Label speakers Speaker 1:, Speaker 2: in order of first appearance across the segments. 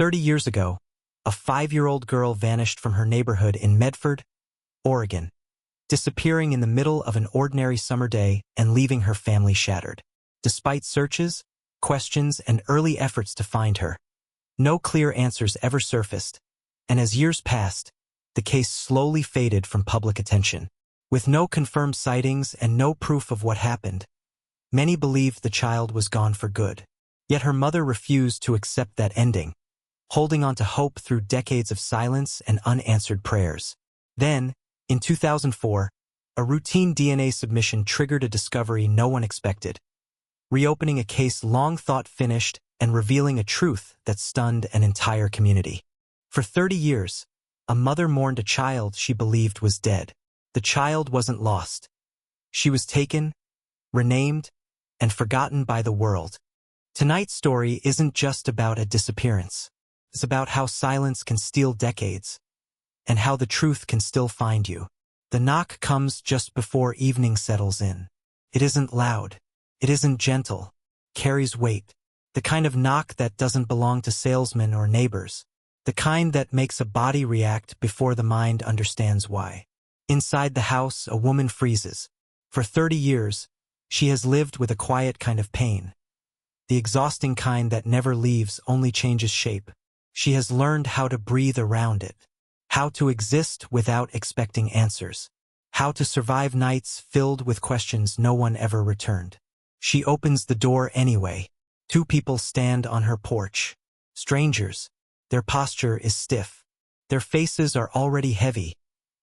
Speaker 1: 30 years ago, a 5-year-old girl vanished from her neighborhood in Medford, Oregon, disappearing in the middle of an ordinary summer day and leaving her family shattered. Despite searches, questions, and early efforts to find her, no clear answers ever surfaced, and as years passed, the case slowly faded from public attention. With no confirmed sightings and no proof of what happened, many believed the child was gone for good. Yet her mother refused to accept that ending, holding on to hope through decades of silence and unanswered prayers. Then, in 2004, a routine DNA submission triggered a discovery no one expected, reopening a case long thought finished and revealing a truth that stunned an entire community. For 30 years, a mother mourned a child she believed was dead. The child wasn't lost. She was taken, renamed, and forgotten by the world. Tonight's story isn't just about a disappearance. It's about how silence can steal decades, and how the truth can still find you. The knock comes just before evening settles in. It isn't loud. It isn't gentle. It carries weight. The kind of knock that doesn't belong to salesmen or neighbors. The kind that makes a body react before the mind understands why. Inside the house, a woman freezes. For 30 years, she has lived with a quiet kind of pain. The exhausting kind that never leaves, only changes shape. She has learned how to breathe around it, how to exist without expecting answers, how to survive nights filled with questions no one ever returned. She opens the door anyway. 2 people stand on her porch. Strangers. Their posture is stiff. Their faces are already heavy,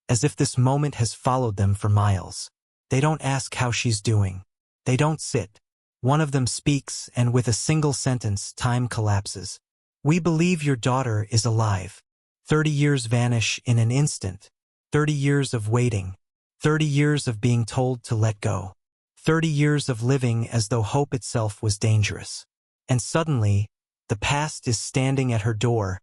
Speaker 1: as if this moment has followed them for miles. They don't ask how she's doing. They don't sit. One of them speaks, and with a single sentence, time collapses. "We believe your daughter is alive." 30 years vanish in an instant. 30 years of waiting. 30 years of being told to let go. 30 years of living as though hope itself was dangerous. And suddenly, the past is standing at her door,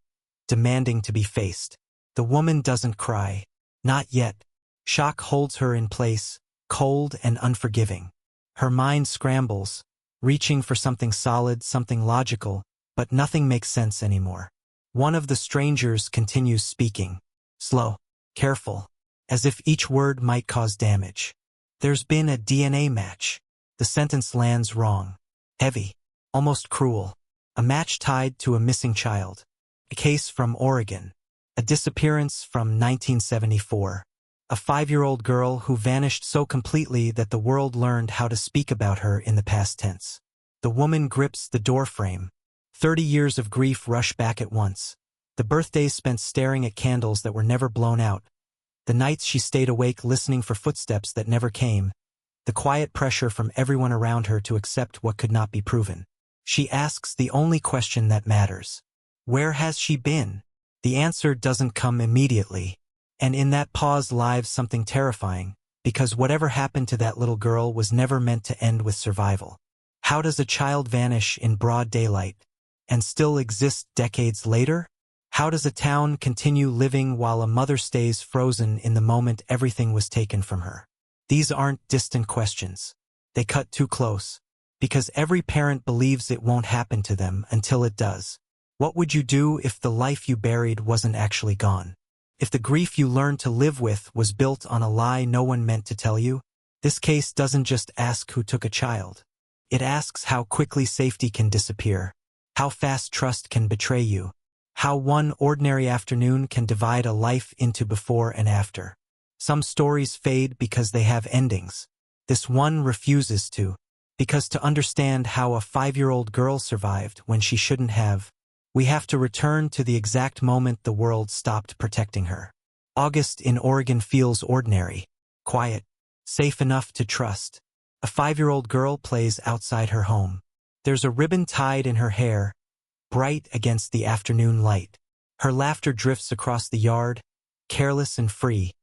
Speaker 1: demanding to be faced. The woman doesn't cry. Not yet. Shock holds her in place, cold and unforgiving. Her mind scrambles, reaching for something solid, something logical, but nothing makes sense anymore. One of the strangers continues speaking, slow, careful, as if each word might cause damage. "There's been a DNA match." The sentence lands wrong, heavy, almost cruel. A match tied to a missing child. A case from Oregon. A disappearance from 1974. A 5-year-old girl who vanished so completely that the world learned how to speak about her in the past tense. The woman grips the doorframe. 30 years of grief rush back at once. The birthdays spent staring at candles that were never blown out. The nights she stayed awake listening for footsteps that never came. The quiet pressure from everyone around her to accept what could not be proven. She asks the only question that matters. Where has she been? The answer doesn't come immediately. And in that pause lies something terrifying, because whatever happened to that little girl was never meant to end with survival. How does a child vanish in broad daylight and still exist decades later? How does a town continue living while a mother stays frozen in the moment everything was taken from her? These aren't distant questions. They cut too close, because every parent believes it won't happen to them until it does. What would you do if the life you buried wasn't actually gone? If the grief you learned to live with was built on a lie no one meant to tell you? This case doesn't just ask who took a child. It asks how quickly safety can disappear, how fast trust can betray you, how one ordinary afternoon can divide a life into before and after. Some stories fade because they have endings. This one refuses to, because to understand how a 5-year-old girl survived when she shouldn't have, we have to return to the exact moment the world stopped protecting her. August in Oregon feels ordinary, quiet, safe enough to trust. A 5-year-old girl plays outside her home. There's a ribbon tied in her hair, bright against the afternoon light. Her laughter drifts across the yard, careless and free,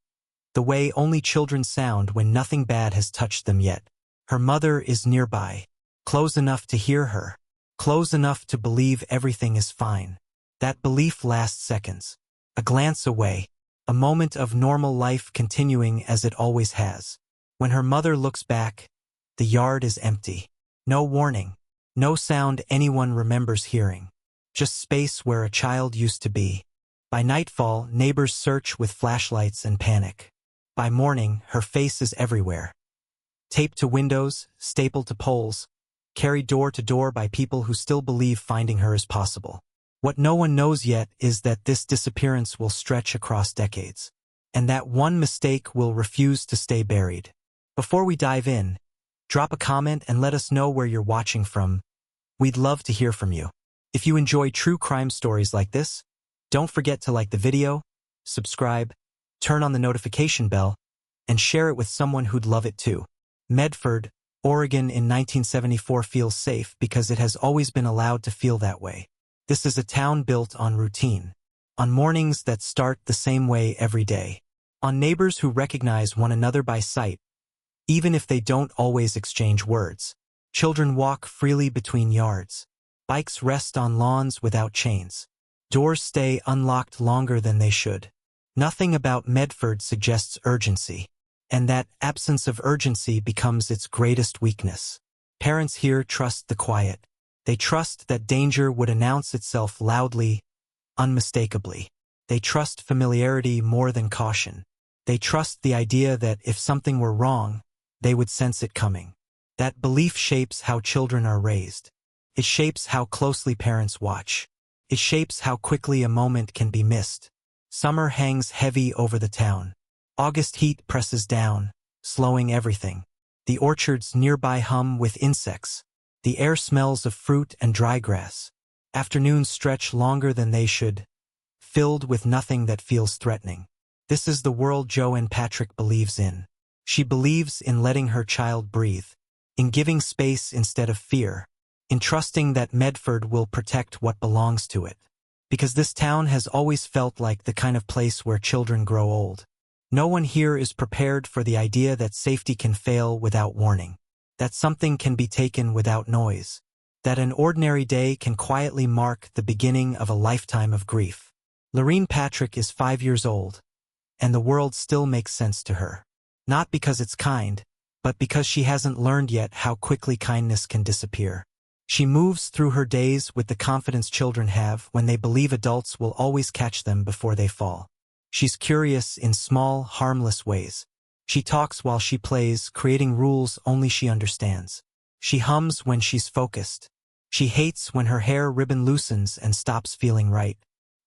Speaker 1: the way only children sound when nothing bad has touched them yet. Her mother is nearby, close enough to hear her, close enough to believe everything is fine. That belief lasts seconds. A glance away, a moment of normal life continuing as it always has. When her mother looks back, the yard is empty. No warning, no sound anyone remembers hearing. just space where a child used to be. By nightfall, neighbors search with flashlights and panic. By morning, her face is everywhere. Taped to windows, stapled to poles, carried door to door by people who still believe finding her is possible. What no one knows yet is that this disappearance will stretch across decades, and that one mistake will refuse to stay buried. Before we dive in, drop a comment and let us know where you're watching from. We'd love to hear from you. If you enjoy true crime stories like this, don't forget to like the video, subscribe, turn on the notification bell, and share it with someone who'd love it too. Medford, Oregon in 1974 feels safe because it has always been allowed to feel that way. This is a town built on routine, on mornings that start the same way every day, on neighbors who recognize one another by sight, even if they don't always exchange words. Children walk freely between yards. Bikes rest on lawns without chains. Doors stay unlocked longer than they should. Nothing about Medford suggests urgency, and that absence of urgency becomes its greatest weakness. Parents here trust the quiet. They trust that danger would announce itself loudly, unmistakably. They trust familiarity more than caution. They trust the idea that if something were wrong, they would sense it coming. That belief shapes how children are raised. It shapes how closely parents watch. It shapes how quickly a moment can be missed. Summer hangs heavy over the town. August heat presses down, slowing everything. The orchards nearby hum with insects. The air smells of fruit and dry grass. Afternoons stretch longer than they should, filled with nothing that feels threatening. This is the world Joanne Patrick believes in. She believes in letting her child breathe, in giving space instead of fear, in trusting that Medford will protect what belongs to it. Because this town has always felt like the kind of place where children grow old. No one here is prepared for the idea that safety can fail without warning, that something can be taken without noise, that an ordinary day can quietly mark the beginning of a lifetime of grief. Lurene Patrick is 5 years old, and the world still makes sense to her. Not because it's kind, but because she hasn't learned yet how quickly kindness can disappear. She moves through her days with the confidence children have when they believe adults will always catch them before they fall. She's curious in small, harmless ways. She talks while she plays, creating rules only she understands. She hums when she's focused. She hates when her hair ribbon loosens and stops feeling right.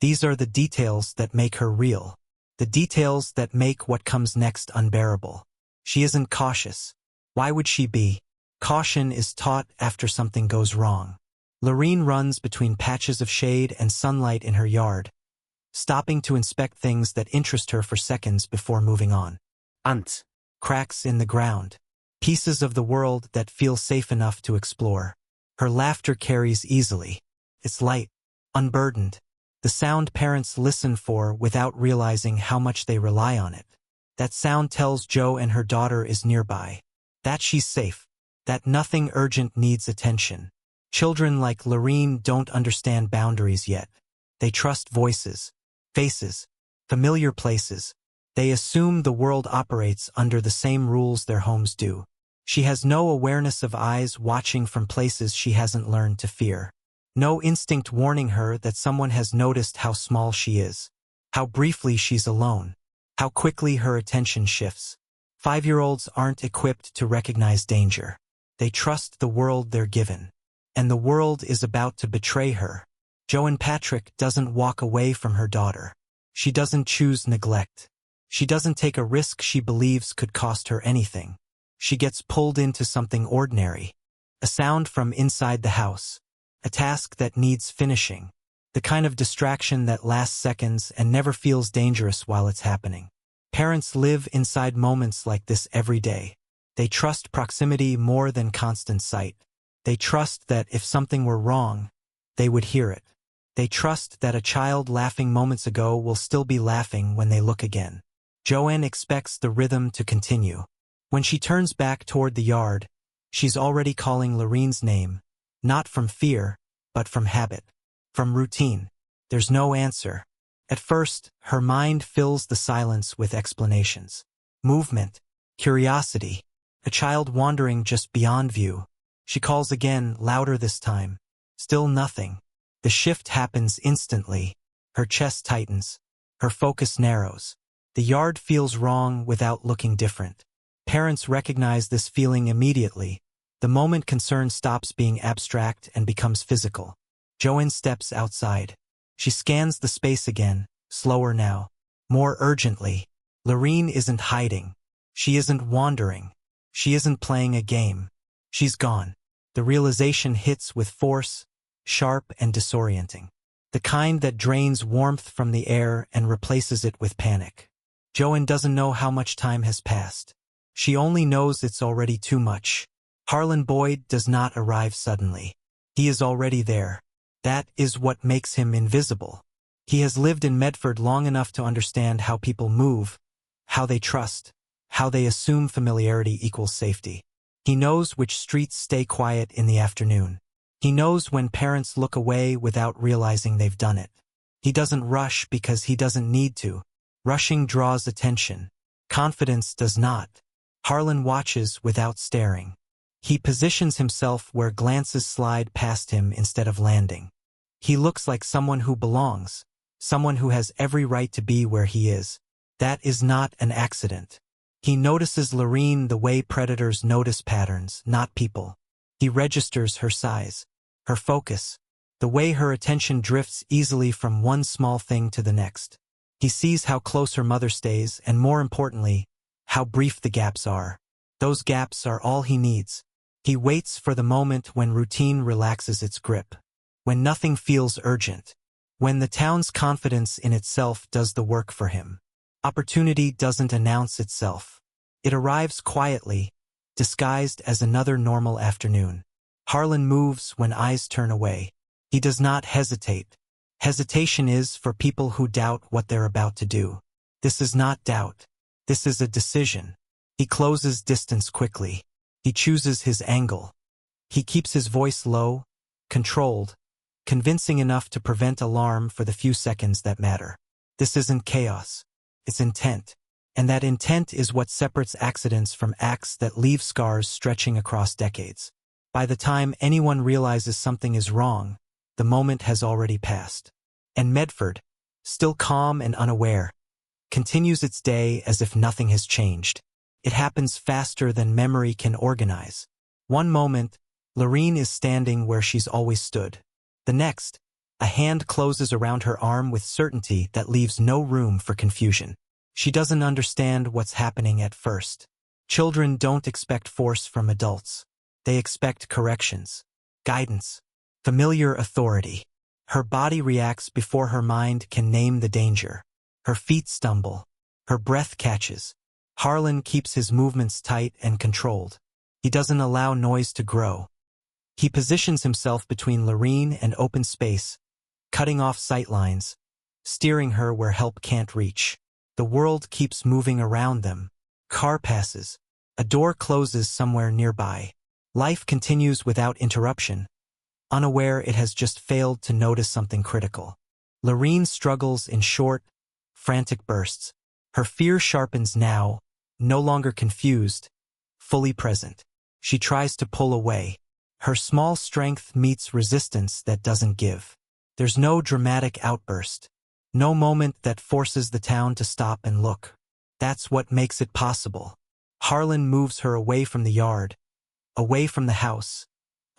Speaker 1: These are the details that make her real. The details that make what comes next unbearable. She isn't cautious. Why would she be? Caution is taught after something goes wrong. Lurene runs between patches of shade and sunlight in her yard, stopping to inspect things that interest her for seconds before moving on. Ants. Cracks in the ground. Pieces of the world that feel safe enough to explore. Her laughter carries easily. It's light, unburdened. The sound parents listen for without realizing how much they rely on it. That sound tells Jo and her daughter is nearby. That she's safe. That nothing urgent needs attention. Children like Lurene don't understand boundaries yet. They trust voices, faces, familiar places. They assume the world operates under the same rules their homes do. She has no awareness of eyes watching from places she hasn't learned to fear. No instinct warning her that someone has noticed how small she is, how briefly she's alone, how quickly her attention shifts. 5-year-olds aren't equipped to recognize danger. They trust the world they're given. And the world is about to betray her. Joanne Patrick doesn't walk away from her daughter. She doesn't choose neglect. She doesn't take a risk she believes could cost her anything. She gets pulled into something ordinary. A sound from inside the house. A task that needs finishing. The kind of distraction that lasts seconds and never feels dangerous while it's happening. Parents live inside moments like this every day. They trust proximity more than constant sight. They trust that if something were wrong, they would hear it. They trust that a child laughing moments ago will still be laughing when they look again. Joanne expects the rhythm to continue. When she turns back toward the yard, she's already calling Lurene's name, not from fear, but from habit, from routine. There's no answer. At first, her mind fills the silence with explanations. Movement, curiosity, a child wandering just beyond view. She calls again, louder this time. Still nothing. The shift happens instantly. Her chest tightens. Her focus narrows. The yard feels wrong without looking different. Parents recognize this feeling immediately. The moment concern stops being abstract and becomes physical. Joanne steps outside. She scans the space again, slower now, more urgently. Lurene isn't hiding. She isn't wandering. She isn't playing a game. She's gone. The realization hits with force, sharp and disorienting. The kind that drains warmth from the air and replaces it with panic. Joanne doesn't know how much time has passed. She only knows it's already too much. Harlan Boyd does not arrive suddenly. He is already there. That is what makes him invisible. He has lived in Medford long enough to understand how people move, how they trust, how they assume familiarity equals safety. He knows which streets stay quiet in the afternoon. He knows when parents look away without realizing they've done it. He doesn't rush because he doesn't need to. Rushing draws attention. Confidence does not. Harlan watches without staring. He positions himself where glances slide past him instead of landing. He looks like someone who belongs, someone who has every right to be where he is. That is not an accident. He notices Lurene the way predators notice patterns, not people. He registers her size, her focus, the way her attention drifts easily from one small thing to the next. He sees how close her mother stays and, more importantly, how brief the gaps are. Those gaps are all he needs. He waits for the moment when routine relaxes its grip, when nothing feels urgent, when the town's confidence in itself does the work for him. Opportunity doesn't announce itself. It arrives quietly, disguised as another normal afternoon. Harlan moves when eyes turn away. He does not hesitate. Hesitation is for people who doubt what they're about to do. This is not doubt. This is a decision. He closes distance quickly. He chooses his angle. He keeps his voice low, controlled, convincing enough to prevent alarm for the few seconds that matter. This isn't chaos. It's intent. And that intent is what separates accidents from acts that leave scars stretching across decades. By the time anyone realizes something is wrong, the moment has already passed. And Medford, still calm and unaware, continues its day as if nothing has changed. It happens faster than memory can organize. One moment, Lurene is standing where she's always stood. The next, a hand closes around her arm with certainty that leaves no room for confusion. She doesn't understand what's happening at first. Children don't expect force from adults. They expect corrections, guidance, familiar authority. Her body reacts before her mind can name the danger. Her feet stumble. Her breath catches. Harlan keeps his movements tight and controlled. He doesn't allow noise to grow. He positions himself between Lurene and open space, cutting off sight lines, steering her where help can't reach. The world keeps moving around them. Car passes. A door closes somewhere nearby. Life continues without interruption, unaware it has just failed to notice something critical. Lurene struggles in short, frantic bursts. Her fear sharpens now, no longer confused, fully present. She tries to pull away. Her small strength meets resistance that doesn't give. There's no dramatic outburst. No moment that forces the town to stop and look. That's what makes it possible. Harlan moves her away from the yard, away from the house,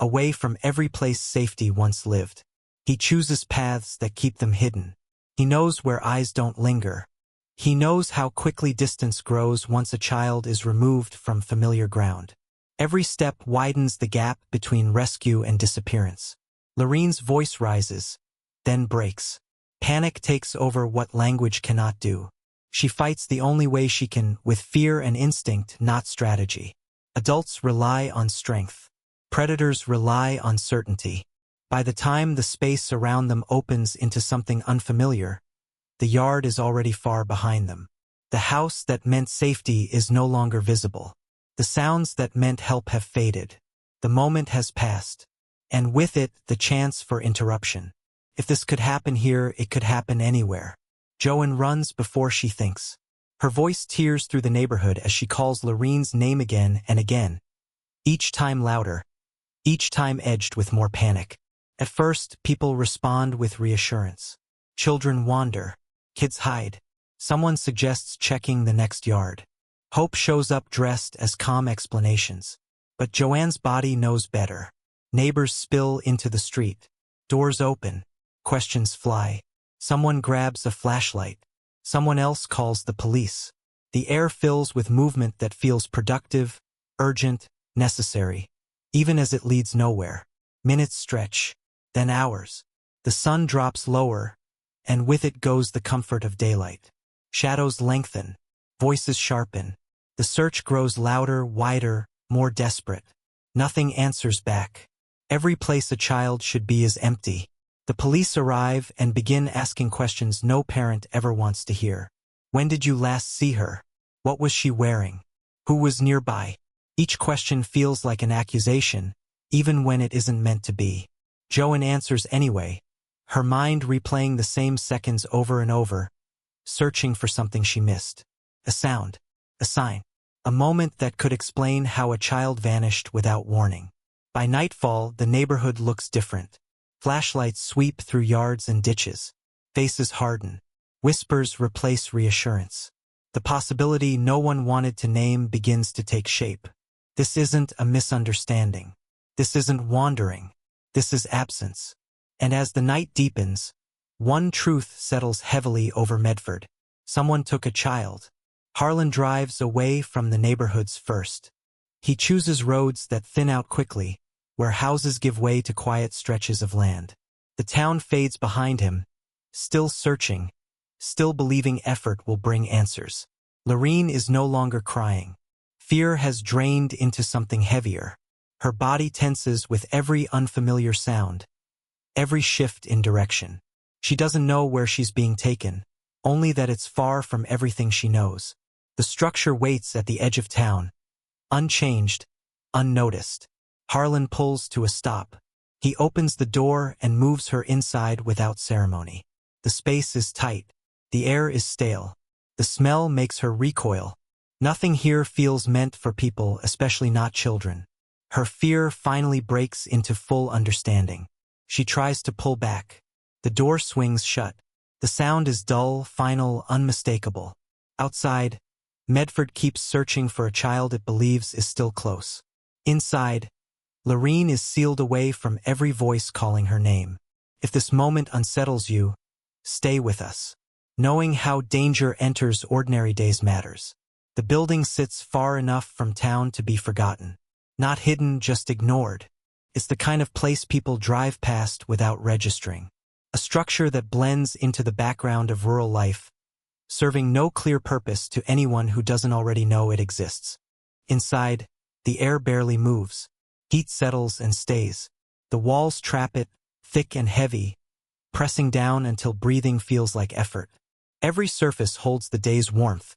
Speaker 1: away from every place safety once lived. He chooses paths that keep them hidden. He knows where eyes don't linger. He knows how quickly distance grows once a child is removed from familiar ground. Every step widens the gap between rescue and disappearance. Lurene's voice rises, then breaks. Panic takes over what language cannot do. She fights the only way she can, with fear and instinct, not strategy. Adults rely on strength. Predators rely on certainty. By the time the space around them opens into something unfamiliar, the yard is already far behind them. The house that meant safety is no longer visible. The sounds that meant help have faded. The moment has passed. And with it, the chance for interruption. If this could happen here, it could happen anywhere. Joanne runs before she thinks. Her voice tears through the neighborhood as she calls Lurene's name again and again. Each time louder. Each time edged with more panic. At first, people respond with reassurance. Children wander. Kids hide. Someone suggests checking the next yard. Hope shows up dressed as calm explanations. But Joanne's body knows better. Neighbors spill into the street. Doors open. Questions fly. Someone grabs a flashlight. Someone else calls the police. The air fills with movement that feels productive, urgent, necessary, even as it leads nowhere. Minutes stretch, then hours. The sun drops lower, and with it goes the comfort of daylight. Shadows lengthen, voices sharpen. The search grows louder, wider, more desperate. Nothing answers back. Every place a child should be is empty. The police arrive and begin asking questions no parent ever wants to hear. When did you last see her? What was she wearing? Who was nearby? Each question feels like an accusation, even when it isn't meant to be. Joanne answers anyway, her mind replaying the same seconds over and over, searching for something she missed. A sound, a sign, a moment that could explain how a child vanished without warning. By nightfall, the neighborhood looks different. Flashlights sweep through yards and ditches. Faces harden. Whispers replace reassurance. The possibility no one wanted to name begins to take shape. This isn't a misunderstanding. This isn't wandering. This is absence. And as the night deepens, one truth settles heavily over Medford. Someone took a child. Harlan drives away from the neighborhoods first. He chooses roads that thin out quickly, where houses give way to quiet stretches of land. The town fades behind him, still searching, still believing effort will bring answers. Lurene is no longer crying. Fear has drained into something heavier. Her body tenses with every unfamiliar sound, every shift in direction. She doesn't know where she's being taken, only that it's far from everything she knows. The structure waits at the edge of town, unchanged, unnoticed. Harlan pulls to a stop. He opens the door and moves her inside without ceremony. The space is tight. The air is stale. The smell makes her recoil. Nothing here feels meant for people, especially not children. Her fear finally breaks into full understanding. She tries to pull back. The door swings shut. The sound is dull, final, unmistakable. Outside, Medford keeps searching for a child it believes is still close. Inside, Lurene is sealed away from every voice calling her name. If this moment unsettles you, stay with us. Knowing how danger enters ordinary days matters. The building sits far enough from town to be forgotten. Not hidden, just ignored. It's the kind of place people drive past without registering. A structure that blends into the background of rural life, serving no clear purpose to anyone who doesn't already know it exists. Inside, the air barely moves. Heat settles and stays. The walls trap it, thick and heavy, pressing down until breathing feels like effort. Every surface holds the day's warmth,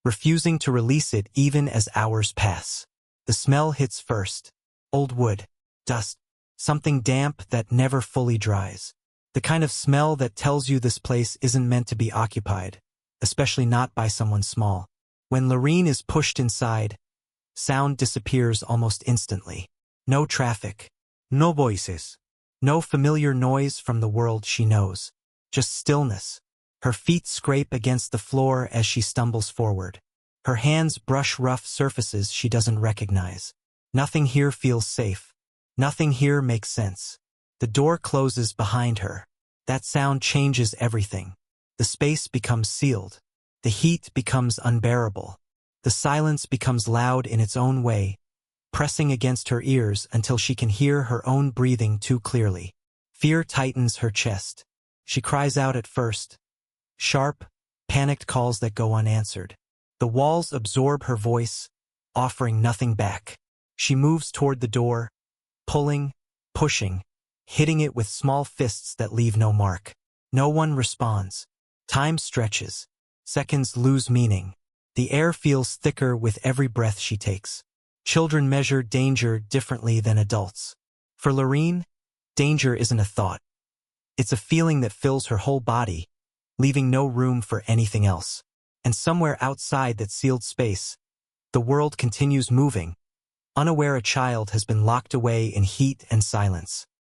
Speaker 1: refusing to release it even as hours pass. The smell hits first. Old wood, dust, something damp that never fully dries. The kind of smell that tells you this place isn't meant to be occupied, especially not by someone small. When Lurene is pushed inside, sound disappears almost instantly. No traffic, no voices, no familiar noise from the world she knows. Just stillness. Her feet scrape against the floor as she stumbles forward. Her hands brush rough surfaces she doesn't recognize. Nothing here feels safe. Nothing here makes sense. The door closes behind her. That sound changes everything. The space becomes sealed. The heat becomes unbearable. The silence becomes loud in its own way, pressing against her ears until she can hear her own breathing too clearly. Fear tightens her chest. She cries out at first. Sharp, panicked calls that go unanswered. The walls absorb her voice, offering nothing back. She moves toward the door, pulling, pushing, hitting it with small fists that leave no mark. No one responds. Time stretches. Seconds lose meaning. The air feels thicker with every breath she takes. Children measure danger differently than adults. For Lurene, danger isn't a thought. It's a feeling that fills her whole body, leaving no room for anything else. And somewhere outside that sealed space, the world continues moving, unaware a child has been locked away in heat and silence.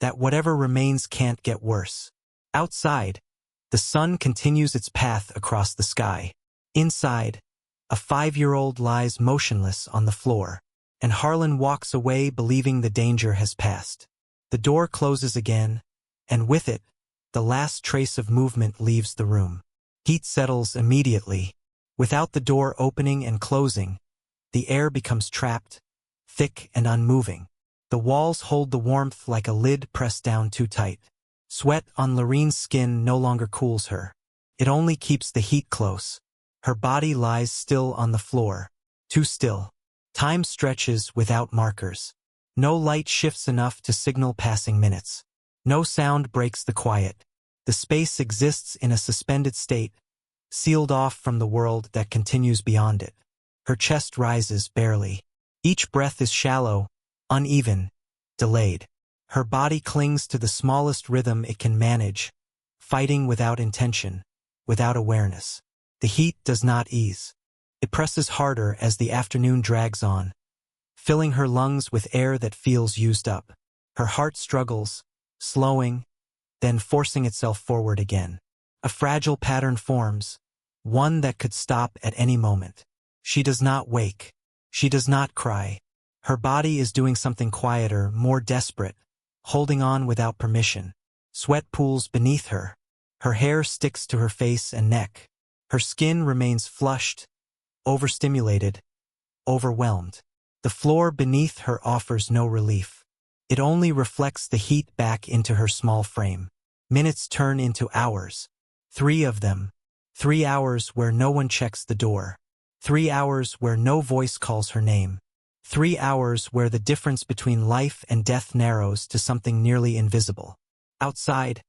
Speaker 1: that whatever remains can't get worse. Outside, the sun continues its path across the sky. Inside, a 5-year-old lies motionless on the floor, and Harlan walks away believing the danger has passed. The door closes again, and with it, the last trace of movement leaves the room. Heat settles immediately. Without the door opening and closing, the air becomes trapped, thick and unmoving. The walls hold the warmth like a lid pressed down too tight. Sweat on Lurene's skin no longer cools her. It only keeps the heat close. Her body lies still on the floor, too still. Time stretches without markers. No light shifts enough to signal passing minutes. No sound breaks the quiet. The space exists in a suspended state, sealed off from the world that continues beyond it. Her chest rises barely. Each breath is shallow, uneven, delayed. Her body clings to the smallest rhythm it can manage, fighting without intention, without awareness. The heat does not ease. It presses harder as the afternoon drags on, filling her lungs with air that feels used up. Her heart struggles, slowing, then forcing itself forward again. A fragile pattern forms, one that could stop at any moment. She does not wake. She does not cry. Her body is doing something quieter, more desperate, holding on without permission. Sweat pools beneath her. Her hair sticks to her face and neck. Her skin remains flushed, overstimulated, overwhelmed. The floor beneath her offers no relief. It only reflects the heat back into her small frame. Minutes turn into hours. 3 of them. 3 hours where no one checks the door. 3 hours where no voice calls her name. 3 hours where the difference between life and death narrows to something nearly invisible. Outside,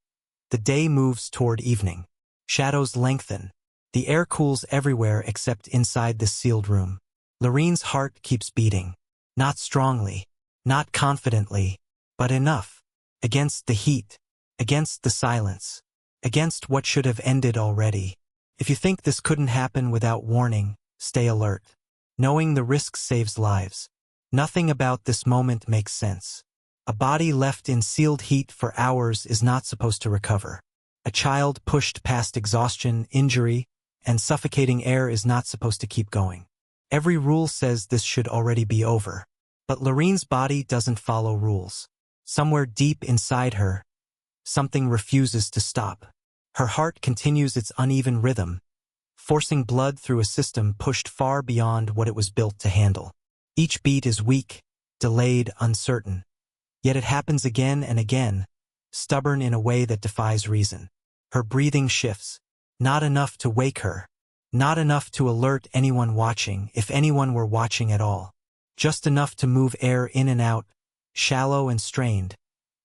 Speaker 1: the day moves toward evening. Shadows lengthen. The air cools everywhere except inside this sealed room. Lurene's heart keeps beating. Not strongly, not confidently, but enough. Against the heat, against the silence, against what should have ended already. If you think this couldn't happen without warning, stay alert. Knowing the risk saves lives. Nothing about this moment makes sense. A body left in sealed heat for hours is not supposed to recover. A child pushed past exhaustion, injury, and suffocating air is not supposed to keep going. Every rule says this should already be over. But Lurene's body doesn't follow rules. Somewhere deep inside her, something refuses to stop. Her heart continues its uneven rhythm, forcing blood through a system pushed far beyond what it was built to handle. Each beat is weak, delayed, uncertain. Yet it happens again and again, stubborn in a way that defies reason. Her breathing shifts, not enough to wake her, not enough to alert anyone watching, if anyone were watching at all. Just enough to move air in and out, shallow and strained,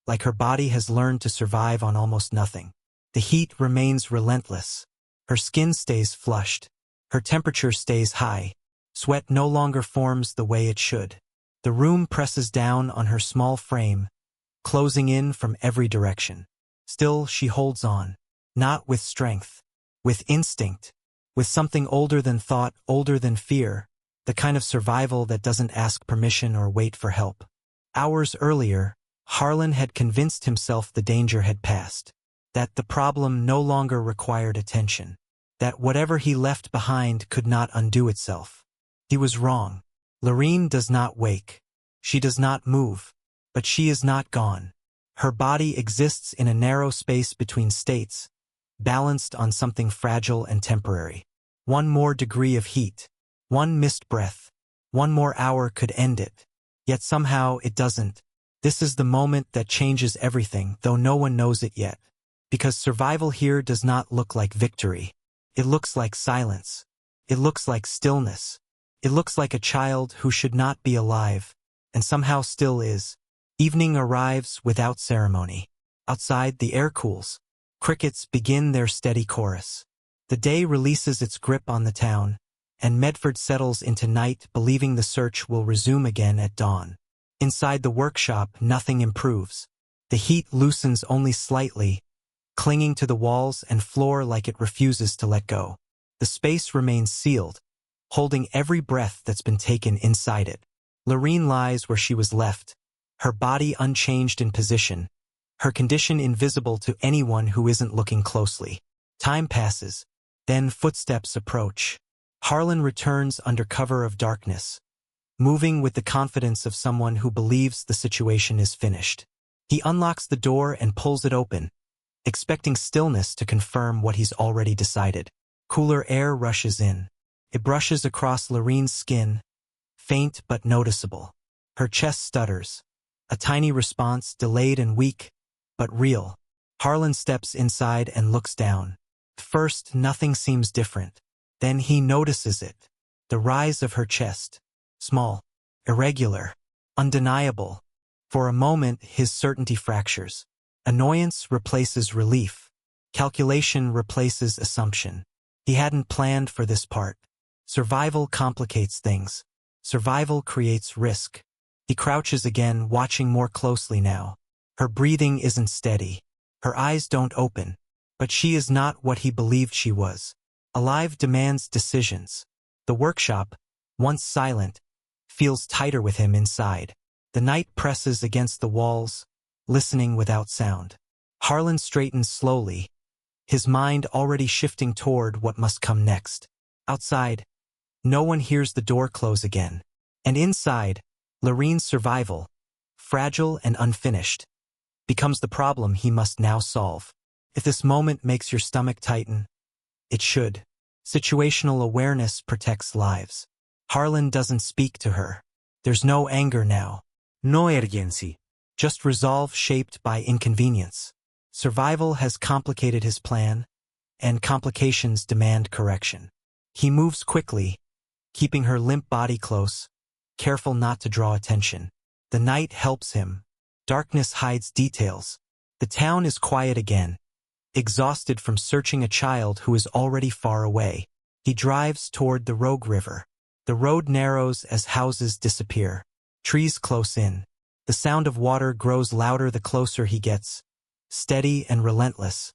Speaker 1: like her body has learned to survive on almost nothing. The heat remains relentless. Her skin stays flushed. Her temperature stays high. Sweat no longer forms the way it should. The room presses down on her small frame, closing in from every direction. Still, she holds on. Not with strength. With instinct. With something older than thought, older than fear. The kind of survival that doesn't ask permission or wait for help. Hours earlier, Harlan had convinced himself the danger had passed. That the problem no longer required attention. That whatever he left behind could not undo itself. He was wrong. Lurene does not wake. She does not move. But she is not gone. Her body exists in a narrow space between states, balanced on something fragile and temporary. One more degree of heat. One missed breath. One more hour could end it. Yet somehow it doesn't. This is the moment that changes everything, though no one knows it yet. Because survival here does not look like victory. It looks like silence. It looks like stillness. It looks like a child who should not be alive, and somehow still is. Evening arrives without ceremony. Outside, the air cools. Crickets begin their steady chorus. The day releases its grip on the town, and Medford settles into night, believing the search will resume again at dawn. Inside the workshop, nothing improves. The heat loosens only slightly, clinging to the walls and floor like it refuses to let go. The space remains sealed, holding every breath that's been taken inside it. Lurene lies where she was left, her body unchanged in position, her condition invisible to anyone who isn't looking closely. Time passes. Then footsteps approach. Harlan returns under cover of darkness, moving with the confidence of someone who believes the situation is finished. He unlocks the door and pulls it open, expecting stillness to confirm what he's already decided. Cooler air rushes in. It brushes across Lurene's skin, faint but noticeable. Her chest stutters. A tiny response, delayed and weak, but real. Harlan steps inside and looks down. First, nothing seems different. Then he notices it. The rise of her chest. Small, irregular, undeniable. For a moment, his certainty fractures. Annoyance replaces relief. Calculation replaces assumption. He hadn't planned for this part. Survival complicates things. Survival creates risk. He crouches again, watching more closely now. Her breathing isn't steady. Her eyes don't open. But she is not what he believed she was. Alive demands decisions. The workshop, once silent, feels tighter with him inside. The night presses against the walls, listening without sound. Harlan straightens slowly, his mind already shifting toward what must come next. Outside, no one hears the door close again. And inside, Lurene's survival, fragile and unfinished, becomes the problem he must now solve. If this moment makes your stomach tighten, it should. Situational awareness protects lives. Harlan doesn't speak to her. There's no anger now.
Speaker 2: No urgency.
Speaker 1: Just resolve shaped by inconvenience. Survival has complicated his plan, and complications demand correction. He moves quickly, keeping her limp body close, careful not to draw attention. The night helps him. Darkness hides details. The town is quiet again, exhausted from searching a child who is already far away. He drives toward the Rogue River. The road narrows as houses disappear. Trees close in. The sound of water grows louder the closer he gets, steady and relentless,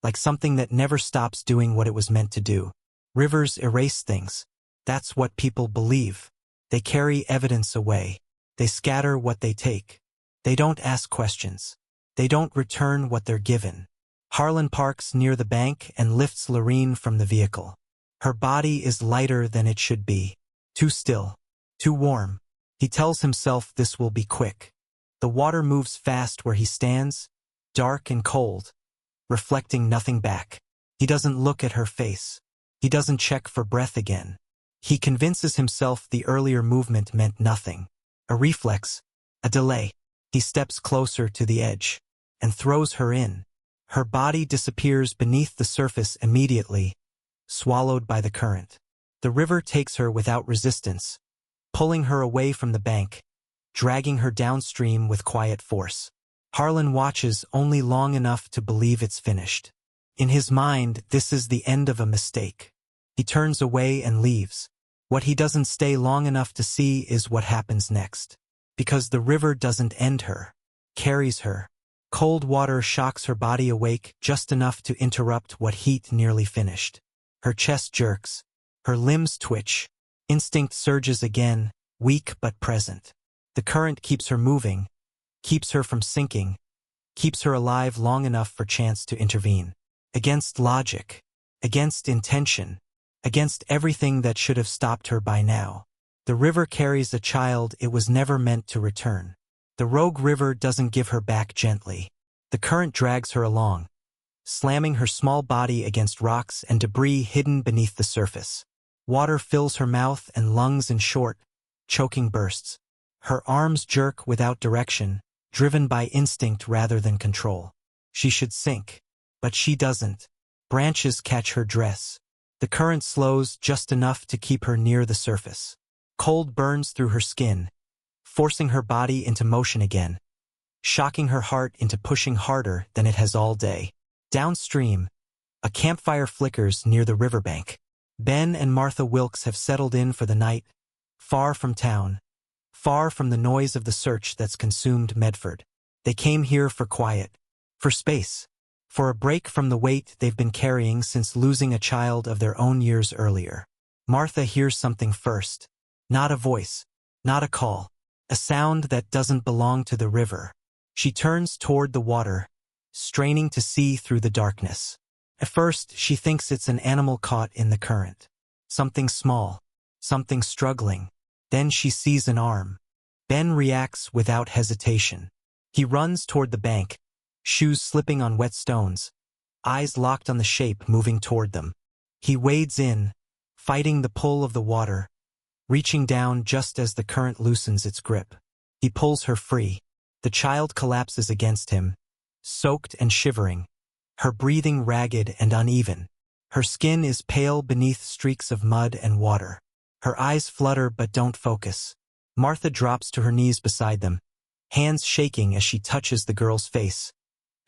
Speaker 1: like something that never stops doing what it was meant to do. Rivers erase things. That's what people believe. They carry evidence away. They scatter what they take. They don't ask questions. They don't return what they're given. Harlan parks near the bank and lifts Lurene from the vehicle. Her body is lighter than it should be. Too still. Too warm. He tells himself this will be quick. The water moves fast where he stands, dark and cold, reflecting nothing back. He doesn't look at her face. He doesn't check for breath again. He convinces himself the earlier movement meant nothing. A reflex, a delay. He steps closer to the edge and throws her in. Her body disappears beneath the surface immediately, swallowed by the current. The river takes her without resistance, pulling her away from the bank, dragging her downstream with quiet force. Harlan watches only long enough to believe it's finished. In his mind, this is the end of a mistake. He turns away and leaves. What he doesn't stay long enough to see is what happens next. Because the river doesn't end her, carries her. Cold water shocks her body awake just enough to interrupt what heat nearly finished. Her chest jerks. Her limbs twitch. Instinct surges again, weak but present. The current keeps her moving, keeps her from sinking, keeps her alive long enough for chance to intervene. Against logic, against intention, against everything that should have stopped her by now. The river carries a child it was never meant to return. The Rogue River doesn't give her back gently. The current drags her along, slamming her small body against rocks and debris hidden beneath the surface. Water fills her mouth and lungs in short, choking bursts. Her arms jerk without direction, driven by instinct rather than control. She should sink, but she doesn't. Branches catch her dress. The current slows just enough to keep her near the surface. Cold burns through her skin, forcing her body into motion again, shocking her heart into pushing harder than it has all day. Downstream, a campfire flickers near the riverbank. Ben and Martha Wilkes have settled in for the night, far from town, far from the noise of the search that's consumed Medford. They came here for quiet, for space, for a break from the weight they've been carrying since losing a child of their own years earlier. Martha hears something first. Not a voice, not a call, a sound that doesn't belong to the river. She turns toward the water, straining to see through the darkness. At first, she thinks it's an animal caught in the current. Something small, something struggling. Then she sees an arm. Ben reacts without hesitation. He runs toward the bank, shoes slipping on wet stones, eyes locked on the shape moving toward them. He wades in, fighting the pull of the water, reaching down just as the current loosens its grip. He pulls her free. The child collapses against him, soaked and shivering, her breathing ragged and uneven. Her skin is pale beneath streaks of mud and water. Her eyes flutter but don't focus. Martha drops to her knees beside them, hands shaking as she touches the girl's face.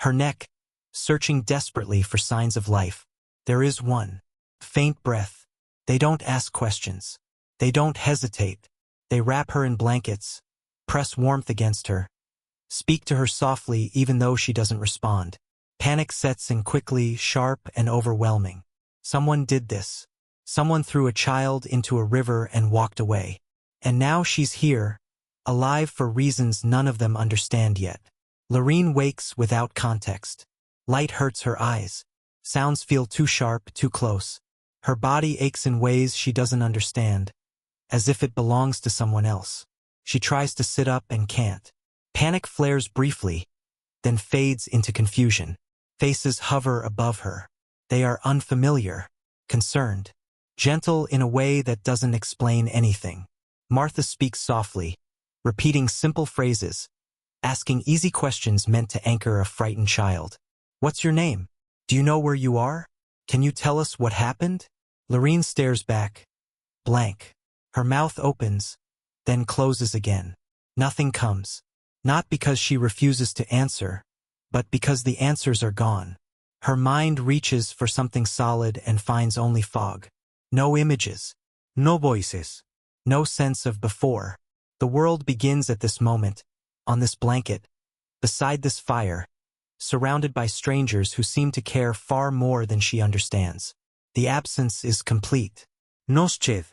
Speaker 1: Her neck, searching desperately for signs of life. There is one. Faint breath. They don't ask questions. They don't hesitate. They wrap her in blankets, press warmth against her, speak to her softly even though she doesn't respond. Panic sets in quickly, sharp and overwhelming. Someone did this. Someone threw a child into a river and walked away. And now she's here, alive for reasons none of them understand yet. Lurene wakes without context. Light hurts her eyes. Sounds feel too sharp, too close. Her body aches in ways she doesn't understand, as if it belongs to someone else. She tries to sit up and can't. Panic flares briefly, then fades into confusion. Faces hover above her. They are unfamiliar, concerned, gentle in a way that doesn't explain anything. Martha speaks softly, repeating simple phrases, asking easy questions meant to anchor a frightened child. What's your name? Do you know where you are? Can you tell us what happened? Lurene stares back, blank. Her mouth opens, then closes again. Nothing comes. Not because she refuses to answer, but because the answers are gone. Her mind reaches for something solid and finds only fog. No images.
Speaker 2: No voices.
Speaker 1: No sense of before. The world begins at this moment, on this blanket, beside this fire, surrounded by strangers who seem to care far more than she understands. The absence is complete.
Speaker 2: No shed.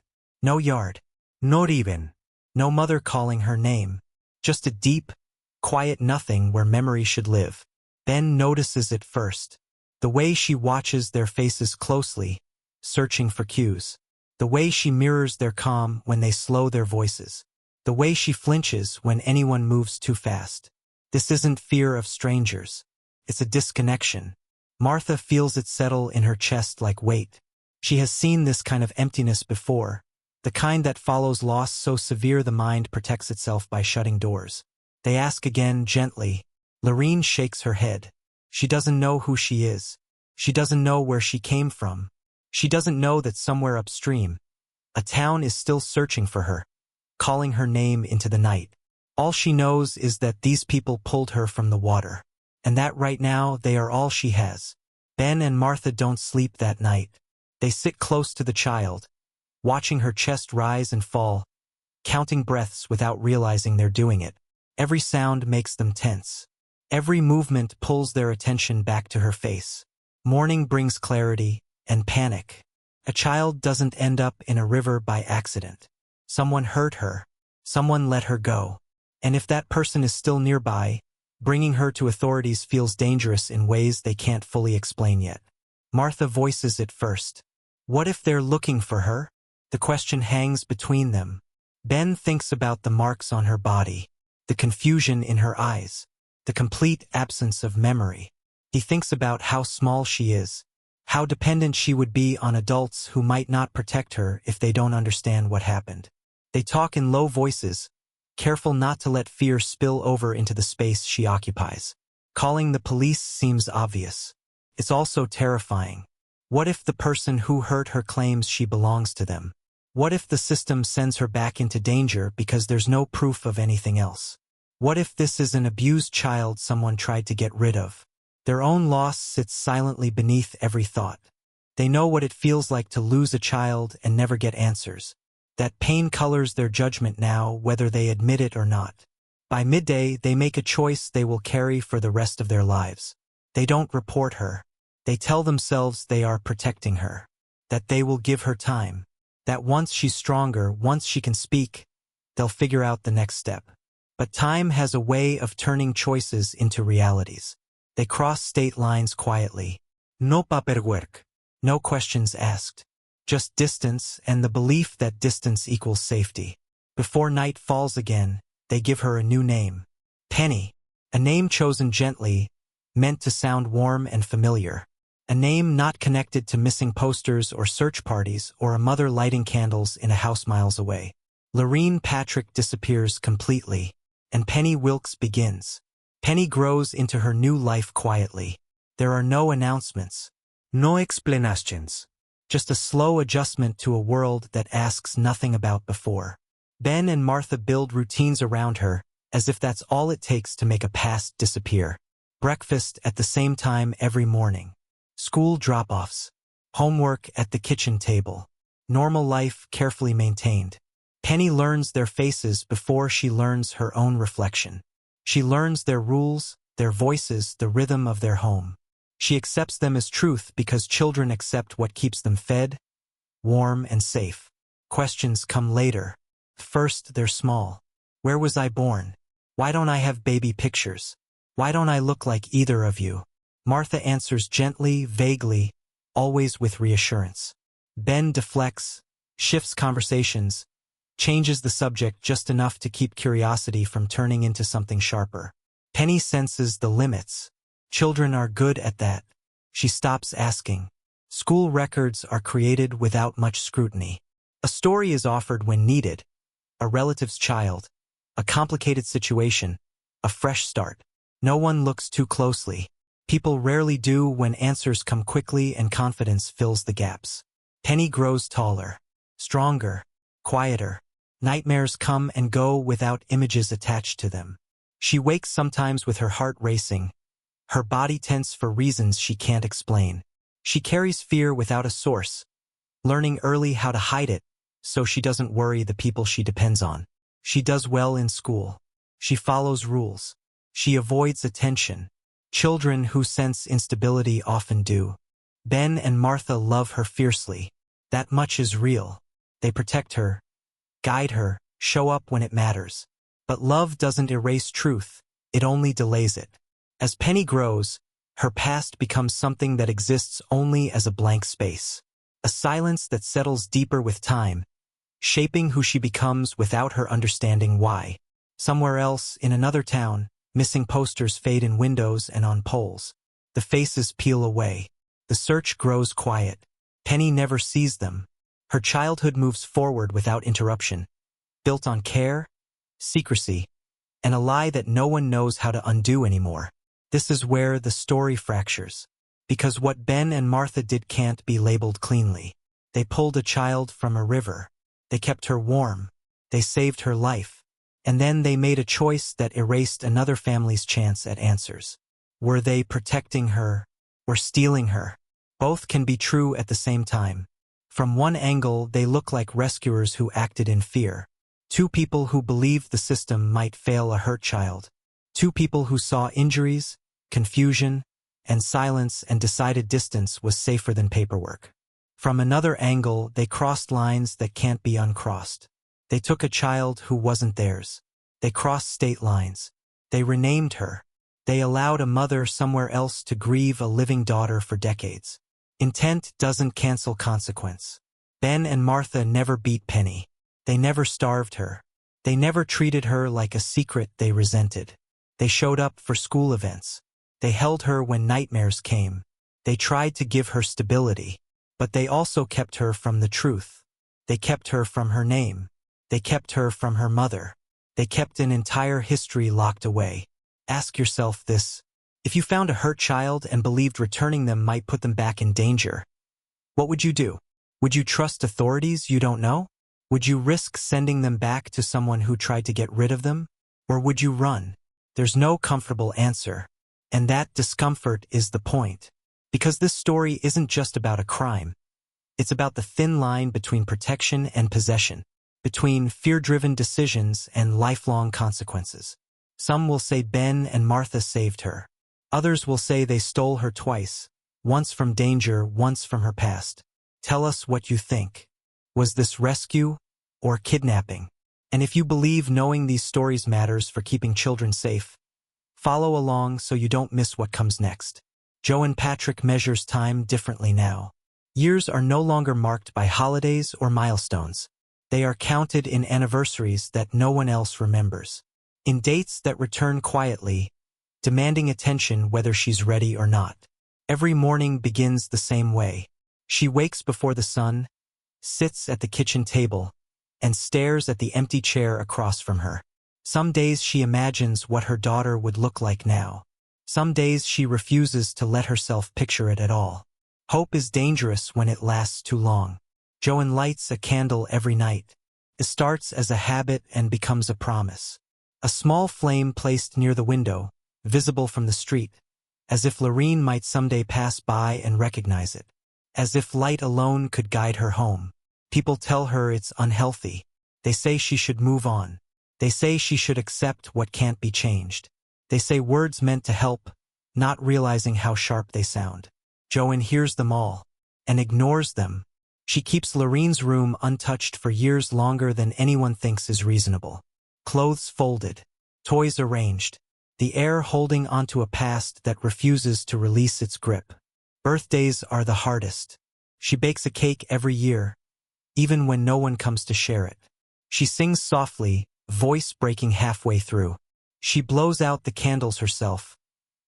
Speaker 1: No yard.
Speaker 2: Not even.
Speaker 1: No mother calling her name. Just a deep, quiet nothing where memory should live. Ben notices it first. The way she watches their faces closely, searching for cues. The way she mirrors their calm when they slow their voices. The way she flinches when anyone moves too fast. This isn't fear of strangers. It's a disconnection. Martha feels it settle in her chest like weight. She has seen this kind of emptiness before, the kind that follows loss so severe the mind protects itself by shutting doors. They ask again gently. Lurene shakes her head. She doesn't know who she is. She doesn't know where she came from. She doesn't know that somewhere upstream, a town is still searching for her, calling her name into the night. All she knows is that these people pulled her from the water, and that right now they are all she has. Ben and Martha don't sleep that night. They sit close to the child, watching her chest rise and fall, counting breaths without realizing they're doing it. Every sound makes them tense. Every movement pulls their attention back to her face. Morning brings clarity and panic. A child doesn't end up in a river by accident. Someone hurt her. Someone let her go. And if that person is still nearby, bringing her to authorities feels dangerous in ways they can't fully explain yet. Martha voices it first. What if they're looking for her? The question hangs between them. Ben thinks about the marks on her body, the confusion in her eyes, the complete absence of memory. He thinks about how small she is, how dependent she would be on adults who might not protect her if they don't understand what happened. They talk in low voices, careful not to let fear spill over into the space she occupies. Calling the police seems obvious. It's also terrifying. What if the person who hurt her claims she belongs to them? What if the system sends her back into danger because there's no proof of anything else? What if this is an abused child someone tried to get rid of? Their own loss sits silently beneath every thought. They know what it feels like to lose a child and never get answers. That pain colors their judgment now, whether they admit it or not. By midday, they make a choice they will carry for the rest of their lives. They don't report her. They tell themselves they are protecting her, that they will give her time, that once she's stronger, once she can speak, they'll figure out the next step. But time has a way of turning choices into realities. They cross state lines quietly.
Speaker 2: No paperwork.
Speaker 1: No questions asked. Just distance and the belief that distance equals safety. Before night falls again, they give her a new name. Penny. A name chosen gently, meant to sound warm and familiar. A name not connected to missing posters or search parties or a mother lighting candles in a house miles away. Lurene Patrick disappears completely, and Penny Wilkes begins. Penny grows into her new life quietly. There are no announcements.
Speaker 2: No explanations.
Speaker 1: Just a slow adjustment to a world that asks nothing about before. Ben and Martha build routines around her, as if that's all it takes to make a past disappear. Breakfast at the same time every morning. School drop-offs. Homework at the kitchen table. Normal life carefully maintained. Penny learns their faces before she learns her own reflection. She learns their rules, their voices, the rhythm of their home. She accepts them as truth because children accept what keeps them fed, warm, and safe. Questions come later. First, they're small. Where was I born? Why don't I have baby pictures? Why don't I look like either of you? Martha answers gently, vaguely, always with reassurance. Ben deflects, shifts conversations, changes the subject just enough to keep curiosity from turning into something sharper. Penny senses the limits. Children are good at that. She stops asking. School records are created without much scrutiny. A story is offered when needed. A relative's child. A complicated situation. A fresh start. No one looks too closely. People rarely do when answers come quickly and confidence fills the gaps. Penny grows taller, stronger, quieter. Nightmares come and go without images attached to them. She wakes sometimes with her heart racing, her body tense for reasons she can't explain. She carries fear without a source, learning early how to hide it so she doesn't worry the people she depends on. She does well in school. She follows rules. She avoids attention. Children who sense instability often do. Ben and Martha love her fiercely. That much is real. They protect her, guide her, show up when it matters. But love doesn't erase truth, it only delays it. As Penny grows, her past becomes something that exists only as a blank space. A silence that settles deeper with time, shaping who she becomes without her understanding why. Somewhere else, in another town, missing posters fade in windows and on poles. The faces peel away. The search grows quiet. Penny never sees them. Her childhood moves forward without interruption, built on care, secrecy, and a lie that no one knows how to undo anymore. This is where the story fractures, because what Ben and Martha did can't be labeled cleanly. They pulled a child from a river. They kept her warm. They saved her life. And then they made a choice that erased another family's chance at answers. Were they protecting her or stealing her? Both can be true at the same time. From one angle, they look like rescuers who acted in fear. Two people who believed the system might fail a hurt child. Two people who saw injuries, confusion, and silence and decided distance was safer than paperwork. From another angle, they crossed lines that can't be uncrossed. They took a child who wasn't theirs. They crossed state lines. They renamed her. They allowed a mother somewhere else to grieve a living daughter for decades. Intent doesn't cancel consequence. Ben and Martha never beat Penny. They never starved her. They never treated her like a secret they resented. They showed up for school events. They held her when nightmares came. They tried to give her stability. But they also kept her from the truth. They kept her from her name. They kept her from her mother. They kept an entire history locked away. Ask yourself this. If you found a hurt child and believed returning them might put them back in danger, what would you do? Would you trust authorities you don't know? Would you risk sending them back to someone who tried to get rid of them? Or would you run? There's no comfortable answer. And that discomfort is the point. Because this story isn't just about a crime. It's about the thin line between protection and possession, between fear-driven decisions and lifelong consequences. Some will say Ben and Martha saved her. Others will say they stole her twice, once from danger, once from her past. Tell us what you think. Was this rescue or kidnapping? And if you believe knowing these stories matters for keeping children safe, follow along so you don't miss what comes next. Joe and Patrick measures time differently now. Years are no longer marked by holidays or milestones. They are counted in anniversaries that no one else remembers. In dates that return quietly, demanding attention whether she's ready or not. Every morning begins the same way. She wakes before the sun, sits at the kitchen table, and stares at the empty chair across from her. Some days she imagines what her daughter would look like now. Some days she refuses to let herself picture it at all. Hope is dangerous when it lasts too long. Joanne lights a candle every night. It starts as a habit and becomes a promise. A small flame placed near the window, visible from the street, as if Lurene might someday pass by and recognize it. As if light alone could guide her home. People tell her it's unhealthy. They say she should move on. They say she should accept what can't be changed. They say words meant to help, not realizing how sharp they sound. Joanne hears them all, and ignores them. She keeps Lurene's room untouched for years longer than anyone thinks is reasonable. Clothes folded, toys arranged, the air holding onto a past that refuses to release its grip. Birthdays are the hardest. She bakes a cake every year, even when no one comes to share it. She sings softly, voice breaking halfway through. She blows out the candles herself,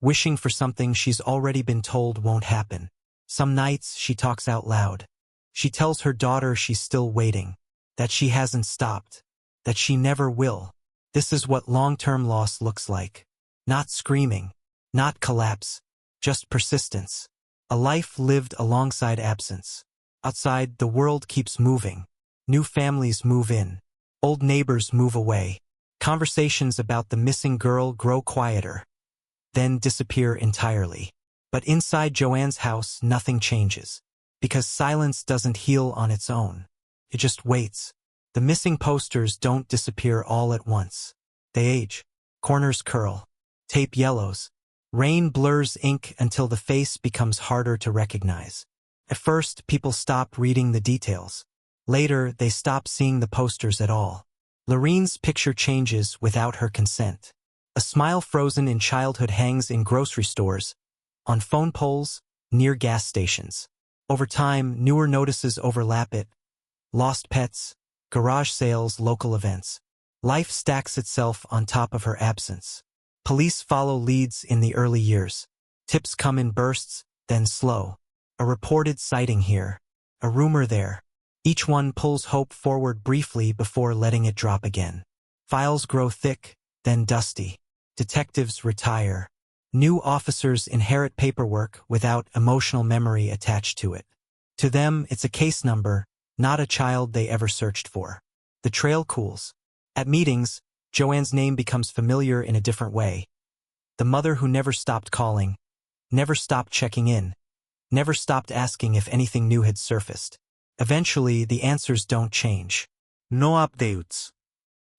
Speaker 1: wishing for something she's already been told won't happen. Some nights she talks out loud. She tells her daughter she's still waiting, that she hasn't stopped, that she never will. This is what long-term loss looks like. Not screaming, not collapse, just persistence. A life lived alongside absence. Outside, the world keeps moving. New families move in. Old neighbors move away. Conversations about the missing girl grow quieter, then disappear entirely. But inside Joanne's house, nothing changes. Because silence doesn't heal on its own. It just waits. The missing posters don't disappear all at once. They age. Corners curl. Tape yellows. Rain blurs ink until the face becomes harder to recognize. At first, people stop reading the details. Later, they stop seeing the posters at all. Lurene's picture changes without her consent. A smile frozen in childhood hangs in grocery stores, on phone poles, near gas stations. Over time, newer notices overlap it. Lost pets, garage sales, local events. Life stacks itself on top of her absence. Police follow leads in the early years. Tips come in bursts, then slow. A reported sighting here, a rumor there. Each one pulls hope forward briefly before letting it drop again. Files grow thick, then dusty. Detectives retire. New officers inherit paperwork without emotional memory attached to it. To them, it's a case number, not a child they ever searched for. The trail cools. At meetings, Joanne's name becomes familiar in a different way. The mother who never stopped calling, never stopped checking in, never stopped asking if anything new had surfaced. Eventually, the answers don't change.
Speaker 2: No updates.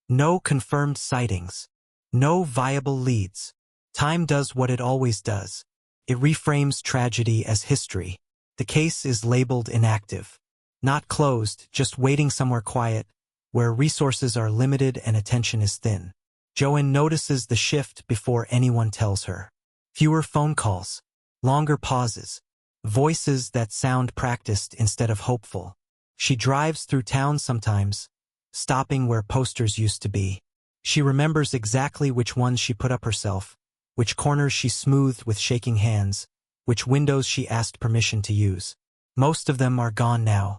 Speaker 1: No confirmed sightings. No viable leads. Time does what it always does. It reframes tragedy as history. The case is labeled inactive. Not closed, just waiting somewhere quiet, where resources are limited and attention is thin. Joanne notices the shift before anyone tells her. Fewer phone calls. Longer pauses. Voices that sound practiced instead of hopeful. She drives through town sometimes, stopping where posters used to be. She remembers exactly which ones she put up herself, which corners she smoothed with shaking hands, which windows she asked permission to use. Most of them are gone now.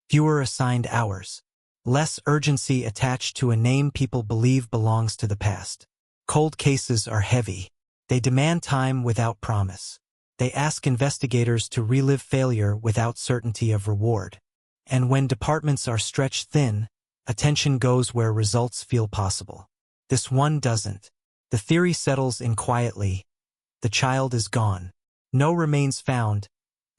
Speaker 1: Fewer assigned hours. Less urgency attached to a name people believe belongs to the past. Cold cases are heavy. They demand time without promise. They ask investigators to relive failure without certainty of reward. And when departments are stretched thin, attention goes where results feel possible. This one doesn't. The theory settles in quietly. The child is gone. No remains found.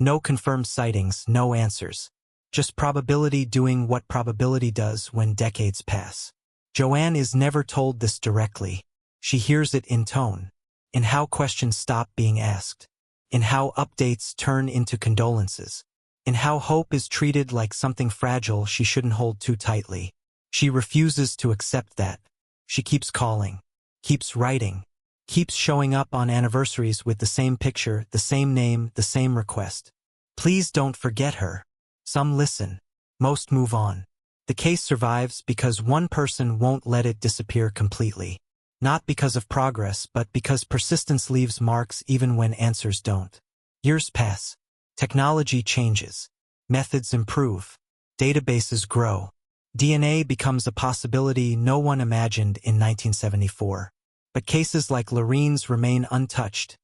Speaker 1: No confirmed sightings, no answers. Just probability doing what probability does when decades pass. Joanne is never told this directly. She hears it in tone, in how questions stop being asked, in how updates turn into condolences, in how hope is treated like something fragile she shouldn't hold too tightly. She refuses to accept that. She keeps calling, keeps writing, keeps showing up on anniversaries with the same picture, the same name, the same request. Please don't forget her. Some listen. Most move on. The case survives because one person won't let it disappear completely. Not because of progress, but because persistence leaves marks even when answers don't. Years pass. Technology changes. Methods improve. Databases grow. DNA becomes a possibility no one imagined in 1974. But cases like Lurene's remain untouched,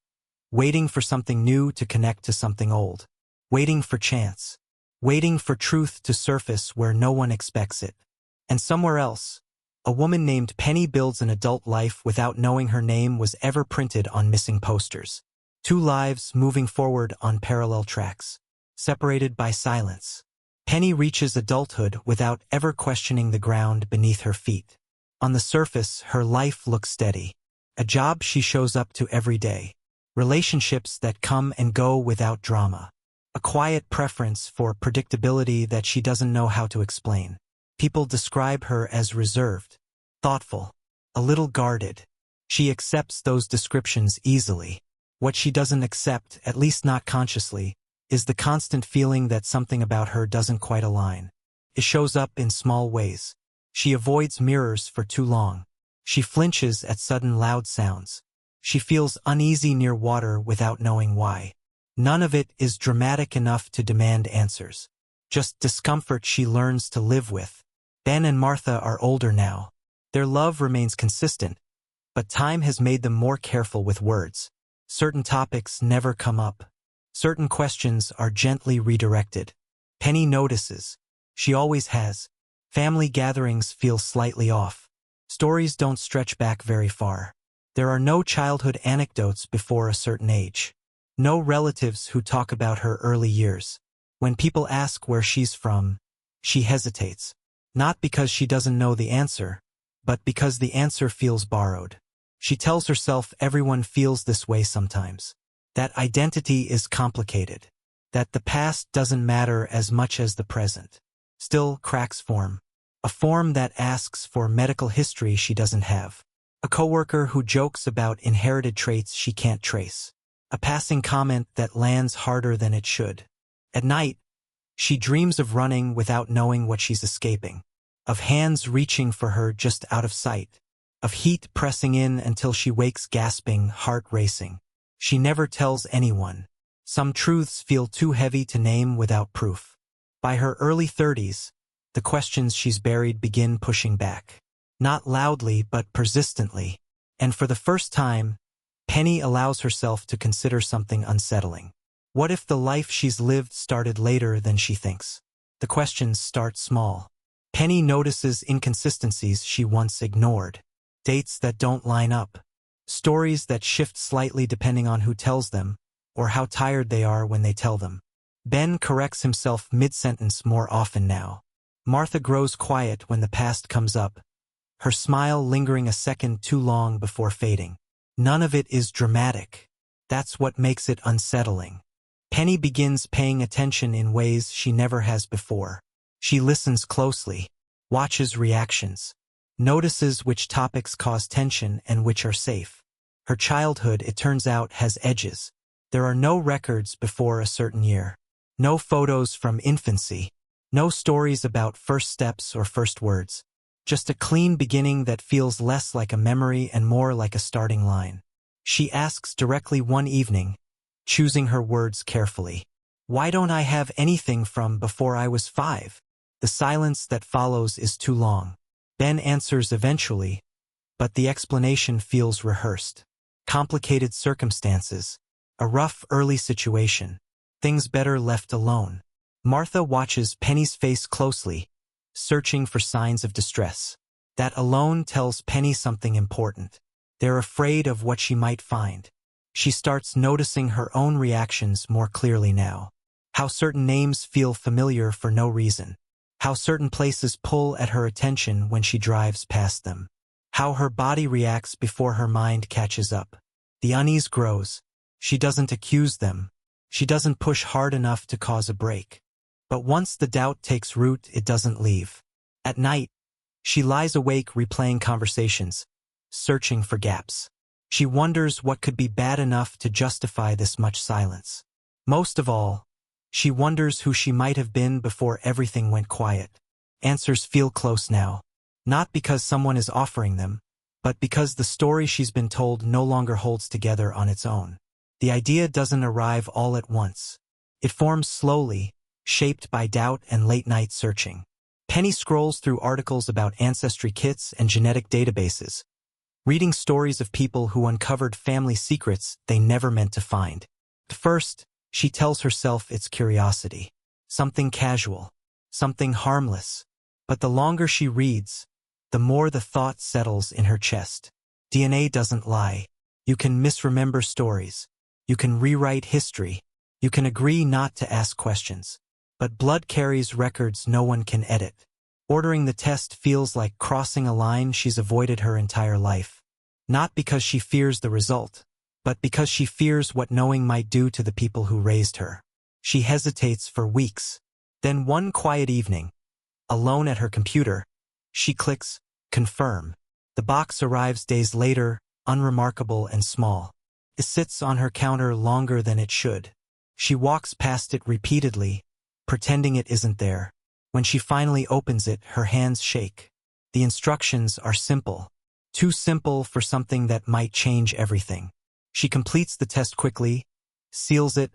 Speaker 1: waiting for something new to connect to something old. Waiting for chance. Waiting for truth to surface where no one expects it. And somewhere else, a woman named Penny builds an adult life without knowing her name was ever printed on missing posters. Two lives moving forward on parallel tracks, separated by silence. Penny reaches adulthood without ever questioning the ground beneath her feet. On the surface, her life looks steady. A job she shows up to every day. Relationships that come and go without drama. A quiet preference for predictability that she doesn't know how to explain. People describe her as reserved, thoughtful, a little guarded. She accepts those descriptions easily. What she doesn't accept, at least not consciously, is the constant feeling that something about her doesn't quite align. It shows up in small ways. She avoids mirrors for too long. She flinches at sudden loud sounds. She feels uneasy near water without knowing why. None of it is dramatic enough to demand answers. Just discomfort she learns to live with. Ben and Martha are older now. Their love remains consistent, but time has made them more careful with words. Certain topics never come up. Certain questions are gently redirected. Penny notices. She always has. Family gatherings feel slightly off. Stories don't stretch back very far. There are no childhood anecdotes before a certain age. No relatives who talk about her early years. When people ask where she's from, she hesitates. Not because she doesn't know the answer, but because the answer feels borrowed. She tells herself everyone feels this way sometimes. That identity is complicated. That the past doesn't matter as much as the present. Still, cracks form. A form that asks for medical history she doesn't have. A coworker who jokes about inherited traits she can't trace. A passing comment that lands harder than it should. At night, she dreams of running without knowing what she's escaping. Of hands reaching for her just out of sight. Of heat pressing in until she wakes gasping, heart racing. She never tells anyone. Some truths feel too heavy to name without proof. By her early 30s, the questions she's buried begin pushing back. Not loudly but persistently. And for the first time, Penny allows herself to consider something unsettling. What if the life she's lived started later than she thinks? The questions start small. Penny notices inconsistencies she once ignored. Dates that don't line up. Stories that shift slightly depending on who tells them, or how tired they are when they tell them. Ben corrects himself mid-sentence more often now. Martha grows quiet when the past comes up, her smile lingering a second too long before fading. None of it is dramatic. That's what makes it unsettling. Penny begins paying attention in ways she never has before. She listens closely, watches reactions, notices which topics cause tension and which are safe. Her childhood, it turns out, has edges. There are no records before a certain year. No photos from infancy. No stories about first steps or first words. Just a clean beginning that feels less like a memory and more like a starting line. She asks directly one evening, choosing her words carefully. Why don't I have anything from before I was 5? The silence that follows is too long. Ben answers eventually, but the explanation feels rehearsed. Complicated circumstances. A rough early situation. Things better left alone. Martha watches Penny's face closely, searching for signs of distress. That alone tells Penny something important. They're afraid of what she might find. She starts noticing her own reactions more clearly now. How certain names feel familiar for no reason. How certain places pull at her attention when she drives past them. How her body reacts before her mind catches up. The unease grows. She doesn't accuse them. She doesn't push hard enough to cause a break. But once the doubt takes root, it doesn't leave. At night, She lies awake replaying conversations, searching for gaps. She wonders what could be bad enough to justify this much silence. Most of all, she wonders who she might have been before everything went quiet. Answers feel close now, not because someone is offering them, but because the story she's been told no longer holds together on its own. The idea doesn't arrive all at once. It forms slowly, shaped by doubt and late-night searching. Penny scrolls through articles about ancestry kits and genetic databases, reading stories of people who uncovered family secrets they never meant to find. At first, she tells herself it's curiosity, something casual, something harmless. But the longer she reads, the more the thought settles in her chest. DNA doesn't lie. You can misremember stories. You can rewrite history. You can agree not to ask questions. But blood carries records no one can edit. Ordering the test feels like crossing a line she's avoided her entire life. Not because she fears the result, but because she fears what knowing might do to the people who raised her. She hesitates for weeks. Then one quiet evening, alone at her computer, she clicks confirm. The box arrives days later, unremarkable and small. It sits on her counter longer than it should. She walks past it repeatedly, pretending it isn't there. When she finally opens it, her hands shake. The instructions are simple. Too simple for something that might change everything. She completes the test quickly, seals it,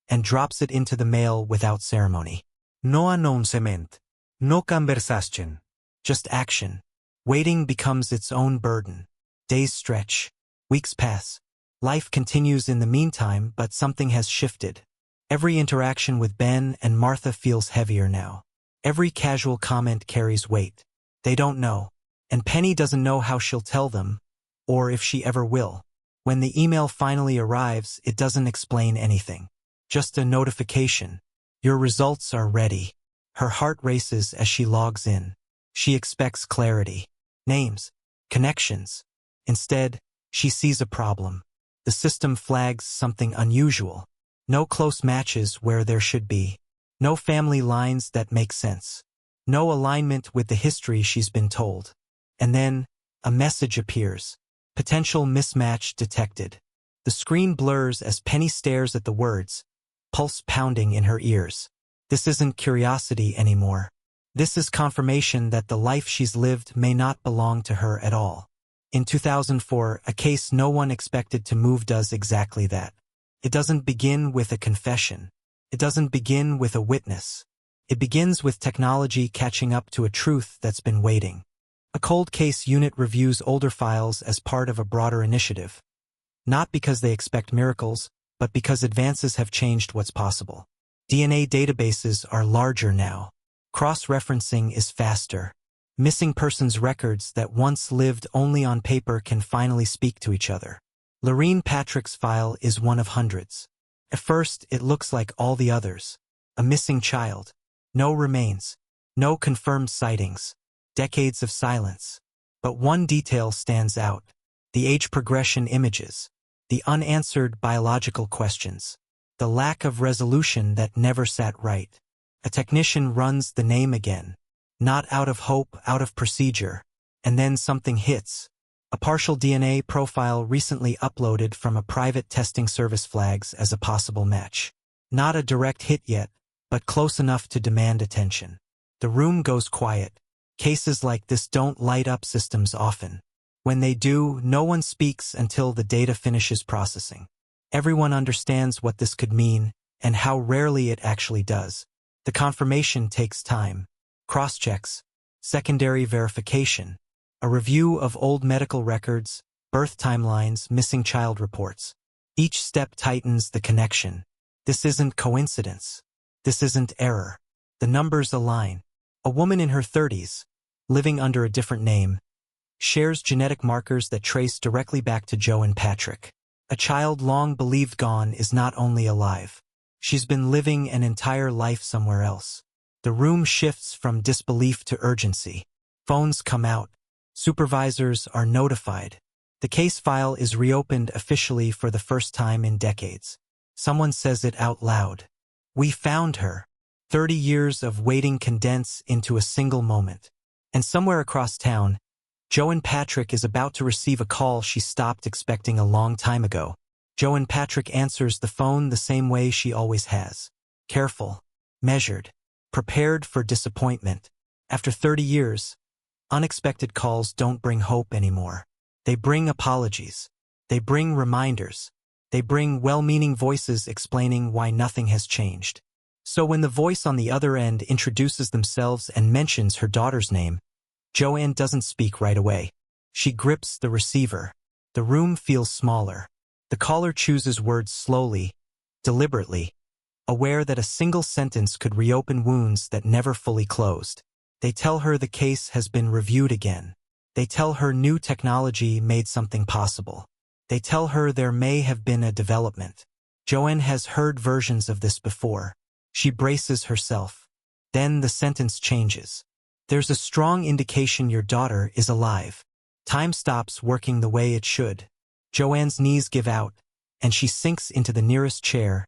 Speaker 1: and drops it into the mail without ceremony.
Speaker 2: No announcement. No conversation.
Speaker 1: Just action. Waiting becomes its own burden. Days stretch. Weeks pass. Life continues in the meantime, but something has shifted. Every interaction with Ben and Martha feels heavier now. Every casual comment carries weight. They don't know. And Penny doesn't know how she'll tell them, or if she ever will. When the email finally arrives, it doesn't explain anything. Just a notification. Your results are ready. Her heart races as she logs in. She expects clarity. Names. Connections. Instead, she sees a problem. The system flags something unusual. No close matches where there should be. No family lines that make sense. No alignment with the history she's been told. And then, a message appears. Potential mismatch detected. The screen blurs as Penny stares at the words, pulse pounding in her ears. This isn't curiosity anymore. This is confirmation that the life she's lived may not belong to her at all. In 2004, a case no one expected to move does exactly that. It doesn't begin with a confession. It doesn't begin with a witness. It begins with technology catching up to a truth that's been waiting. A cold case unit reviews older files as part of a broader initiative. Not because they expect miracles, but because advances have changed what's possible. DNA databases are larger now. Cross-referencing is faster. Missing persons records that once lived only on paper can finally speak to each other. Lurene Patrick's file is one of hundreds. At first, it looks like all the others. A missing child. No remains. No confirmed sightings. Decades of silence. But one detail stands out. The age progression images. The unanswered biological questions. The lack of resolution that never sat right. A technician runs the name again. Not out of hope, out of procedure. And then something hits. A partial DNA profile recently uploaded from a private testing service flags as a possible match. Not a direct hit yet, but close enough to demand attention. The room goes quiet. Cases like this don't light up systems often. When they do, no one speaks until the data finishes processing. Everyone understands what this could mean and how rarely it actually does. The confirmation takes time. Cross-checks, secondary verification, a review of old medical records, birth timelines, missing child reports. Each step tightens the connection. This isn't coincidence. This isn't error. The numbers align. A woman in her 30s, living under a different name, shares genetic markers that trace directly back to Joe and Patrick. A child long believed gone is not only alive. She's been living an entire life somewhere else. The room shifts from disbelief to urgency. Phones come out. Supervisors are notified. The case file is reopened officially for the first time in decades. Someone says it out loud. We found her. 30 years of waiting condense into a single moment. And somewhere across town, Joan Patrick is about to receive a call she stopped expecting a long time ago. Joan Patrick answers the phone the same way she always has. Careful, measured, prepared for disappointment. After 30 years, unexpected calls don't bring hope anymore. They bring apologies. They bring reminders. They bring well-meaning voices explaining why nothing has changed. So when the voice on the other end introduces themselves and mentions her daughter's name, Joanne doesn't speak right away. She grips the receiver. The room feels smaller. The caller chooses words slowly, deliberately, aware that a single sentence could reopen wounds that never fully closed. They tell her the case has been reviewed again. They tell her new technology made something possible. They tell her there may have been a development. Joanne has heard versions of this before. She braces herself. Then the sentence changes. There's a strong indication your daughter is alive. Time stops working the way it should. Joanne's knees give out, and she sinks into the nearest chair,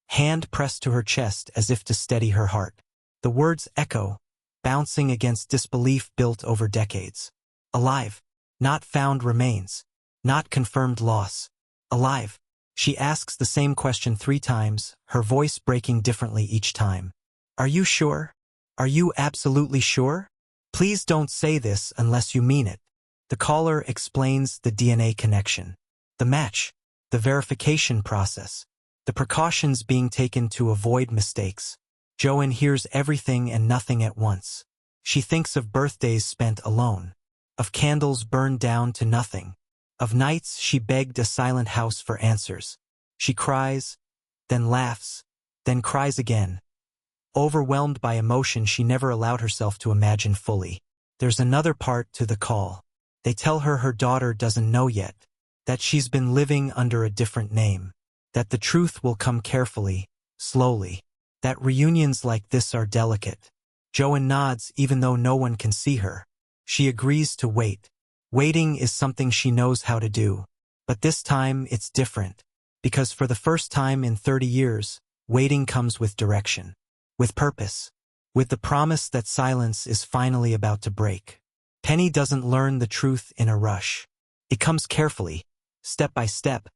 Speaker 1: hand pressed to her chest as if to steady her heart. The words echo, bouncing against disbelief built over decades. Alive. Not found remains. Not confirmed loss. Alive. She asks the same question 3 times, her voice breaking differently each time. Are you sure? Are you absolutely sure? Please don't say this unless you mean it. The caller explains the DNA connection, the match, the verification process, the precautions being taken to avoid mistakes. Joanne hears everything and nothing at once. She thinks of birthdays spent alone, of candles burned down to nothing, of nights she begged a silent house for answers. She cries, then laughs, then cries again. Overwhelmed by emotion she never allowed herself to imagine fully. There's another part to the call. They tell her her daughter doesn't know yet, that she's been living under a different name, that the truth will come carefully, slowly, that reunions like this are delicate. Joanne nods even though no one can see her. She agrees to wait. Waiting is something she knows how to do. But this time it's different, because for the first time in 30 years, waiting comes with direction, with purpose, with the promise that silence is finally about to break. Penny doesn't learn the truth in a rush. It comes carefully, step by step,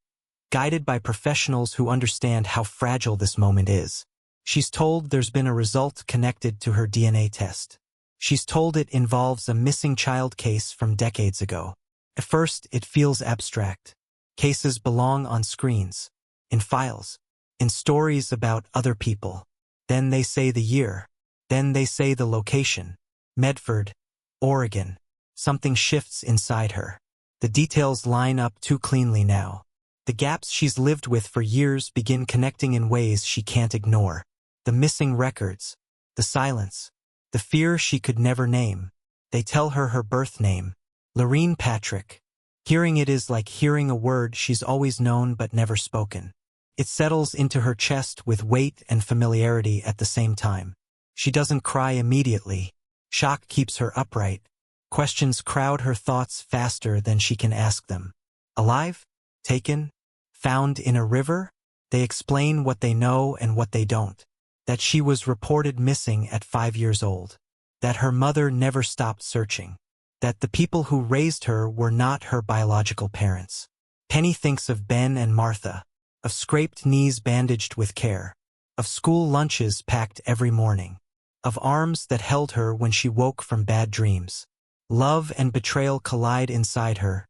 Speaker 1: guided by professionals who understand how fragile this moment is. She's told there's been a result connected to her DNA test. She's told it involves a missing child case from decades ago. At first, it feels abstract. Cases belong on screens, in files, in stories about other people. Then they say the year. Then they say the location. Medford, Oregon. Something shifts inside her. The details line up too cleanly now. The gaps she's lived with for years begin connecting in ways she can't ignore. The missing records, the silence, the fear she could never name. They tell her her birth name, Lurene Patrick. Hearing it is like hearing a word she's always known but never spoken. It settles into her chest with weight and familiarity at the same time. She doesn't cry immediately. Shock keeps her upright. Questions crowd her thoughts faster than she can ask them. Alive? Taken? Found in a river? They explain what they know and what they don't. That she was reported missing at 5 years old. That her mother never stopped searching. That the people who raised her were not her biological parents. Penny thinks of Ben and Martha, of scraped knees bandaged with care, of school lunches packed every morning, of arms that held her when she woke from bad dreams. Love and betrayal collide inside her,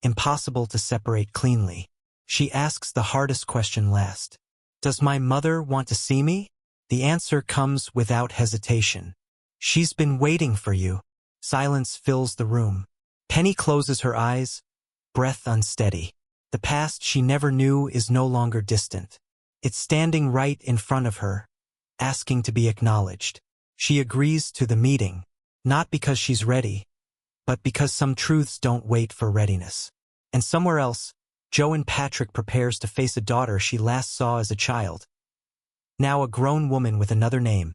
Speaker 1: impossible to separate cleanly. She asks the hardest question last. Does my mother want to see me? The answer comes without hesitation. She's been waiting for you. Silence fills the room. Penny closes her eyes, breath unsteady. The past she never knew is no longer distant. It's standing right in front of her, asking to be acknowledged. She agrees to the meeting, not because she's ready, but because some truths don't wait for readiness. And somewhere else, Joanne Patrick prepares to face a daughter she last saw as a child. Now a grown woman with another name,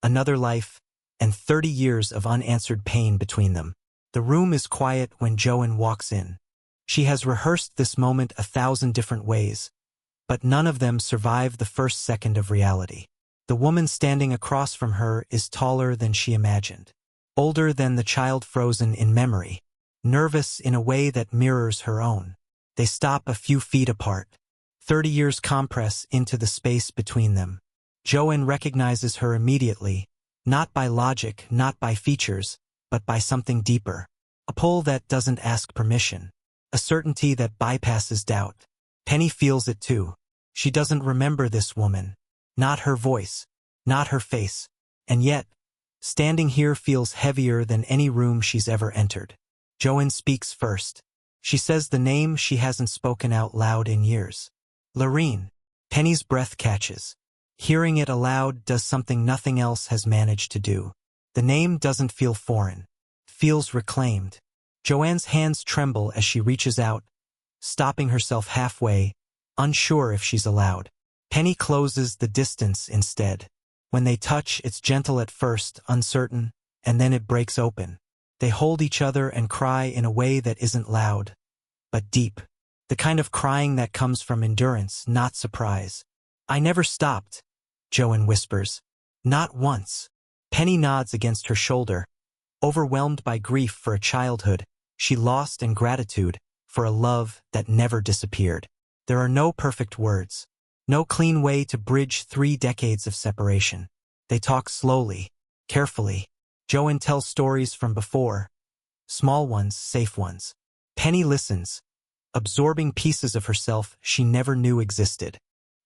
Speaker 1: another life, and 30 years of unanswered pain between them. The room is quiet when Joanne walks in. She has rehearsed this moment 1,000 different ways, but none of them survive the first second of reality. The woman standing across from her is taller than she imagined. older than the child frozen in memory, nervous in a way that mirrors her own. They stop a few feet apart. 30 years compress into the space between them. Joanne recognizes her immediately, not by logic, not by features, but by something deeper. A pull that doesn't ask permission. A certainty that bypasses doubt. Penny feels it too. She doesn't remember this woman. Not her voice. Not her face. And yet, standing here feels heavier than any room she's ever entered. Joanne speaks first. She says the name she hasn't spoken out loud in years. Lurene. Penny's breath catches. Hearing it aloud does something nothing else has managed to do. The name doesn't feel foreign. It feels reclaimed. Joanne's hands tremble as she reaches out, stopping herself halfway, unsure if she's allowed. Penny closes the distance instead. When they touch, it's gentle at first, uncertain, and then it breaks open. They hold each other and cry in a way that isn't loud, but deep. The kind of crying that comes from endurance, not surprise. "I never stopped," Joanne whispers. "Not once." Penny nods against her shoulder, overwhelmed by grief for a childhood she lost and gratitude for a love that never disappeared. There are no perfect words, no clean way to bridge 3 decades of separation. They talk slowly, carefully. Joanne tells stories from before, small ones, safe ones. Penny listens, absorbing pieces of herself she never knew existed.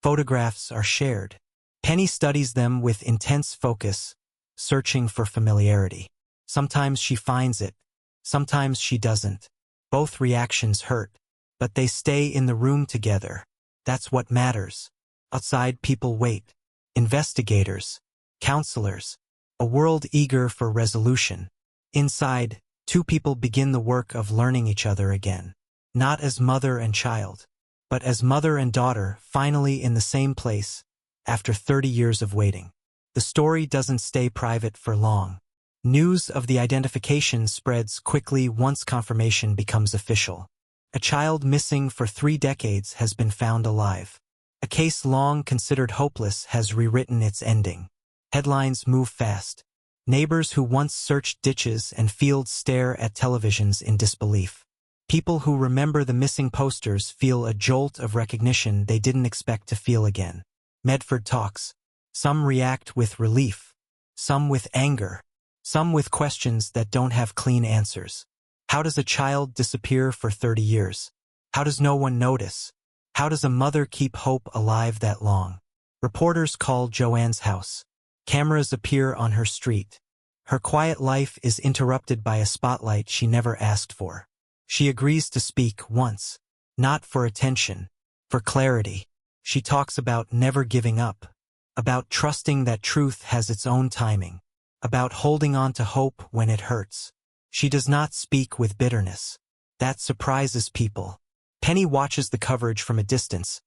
Speaker 1: Photographs are shared. Penny studies them with intense focus, searching for familiarity. Sometimes she finds it, sometimes she doesn't. Both reactions hurt, but they stay in the room together. That's what matters. Outside, people wait. Investigators, counselors, a world eager for resolution. Inside, 2 people begin the work of learning each other again. Not as mother and child, but as mother and daughter, finally in the same place, after 30 years of waiting. The story doesn't stay private for long. News of the identification spreads quickly once confirmation becomes official. A child missing for 3 decades has been found alive. A case long considered hopeless has rewritten its ending. Headlines move fast. Neighbors who once searched ditches and fields stare at televisions in disbelief. People who remember the missing posters feel a jolt of recognition they didn't expect to feel again. Medford talks. Some react with relief, some with anger, some with questions that don't have clean answers. How does a child disappear for 30 years? How does no one notice? How does a mother keep hope alive that long? Reporters call Joanne's house. Cameras appear on her street. Her quiet life is interrupted by a spotlight she never asked for. She agrees to speak once, not for attention, for clarity. She talks about never giving up, about trusting that truth has its own timing, about holding on to hope when it hurts. She does not speak with bitterness. That surprises people. Penny watches the coverage from a distance,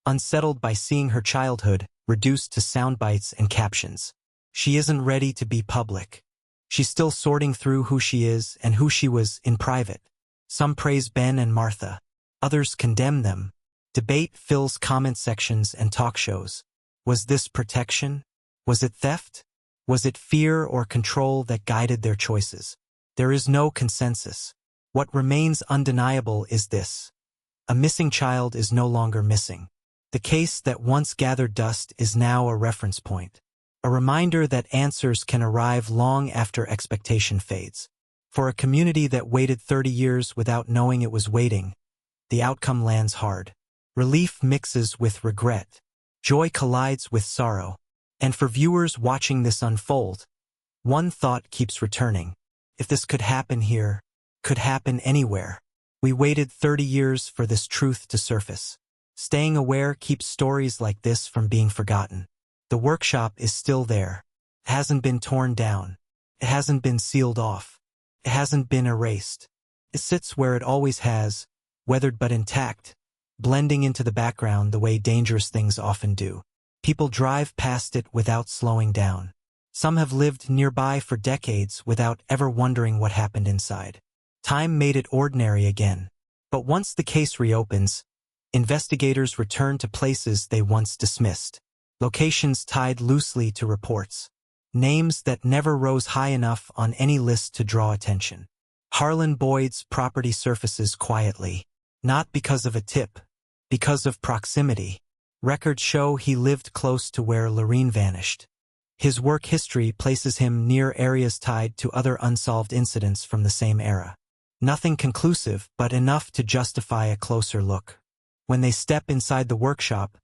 Speaker 1: unsettled by seeing her childhood reduced to sound bites and captions. She isn't ready to be public. She's still sorting through who she is and who she was in private. Some praise Ben and Martha. Others condemn them. Debate fills comment sections and talk shows. Was this protection? Was it theft? Was it fear or control that guided their choices? There is no consensus. What remains undeniable is this. A missing child is no longer missing. The case that once gathered dust is now a reference point. A reminder that answers can arrive long after expectation fades. For a community that waited 30 years without knowing it was waiting, the outcome lands hard. Relief mixes with regret. Joy collides with sorrow. And for viewers watching this unfold, one thought keeps returning. If this could happen here, could happen anywhere. We waited 30 years for this truth to surface. Staying aware keeps stories like this from being forgotten. The workshop is still there. It hasn't been torn down. It hasn't been sealed off. It hasn't been erased. It sits where it always has, weathered but intact, blending into the background the way dangerous things often do. People drive past it without slowing down. Some have lived nearby for decades without ever wondering what happened inside. Time made it ordinary again. But once the case reopens, investigators return to places they once dismissed. Locations tied loosely to reports. names that never rose high enough on any list to draw attention. Harlan Boyd's property surfaces quietly, not because of a tip, because of proximity. Records show he lived close to where Lurene vanished. His work history places him near areas tied to other unsolved incidents from the same era. Nothing conclusive, but enough to justify a closer look. When they step inside the workshop,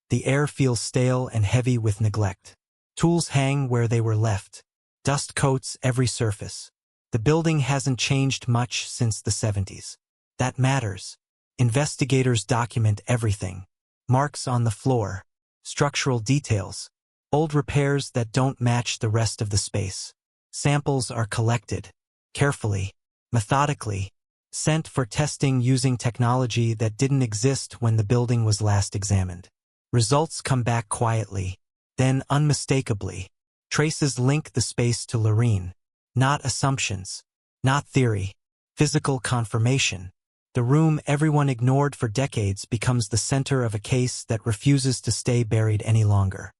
Speaker 1: the air feels stale and heavy with neglect. Tools hang where they were left. Dust coats every surface. The building hasn't changed much since the 70s. That matters. Investigators document everything. Marks on the floor, structural details, old repairs that don't match the rest of the space. Samples are collected, carefully, methodically, sent for testing using technology that didn't exist when the building was last examined. Results come back quietly, then unmistakably. Traces link the space to Lurene, not assumptions, not theory, physical confirmation. The room everyone ignored for decades becomes the center of a case that refuses to stay buried any longer.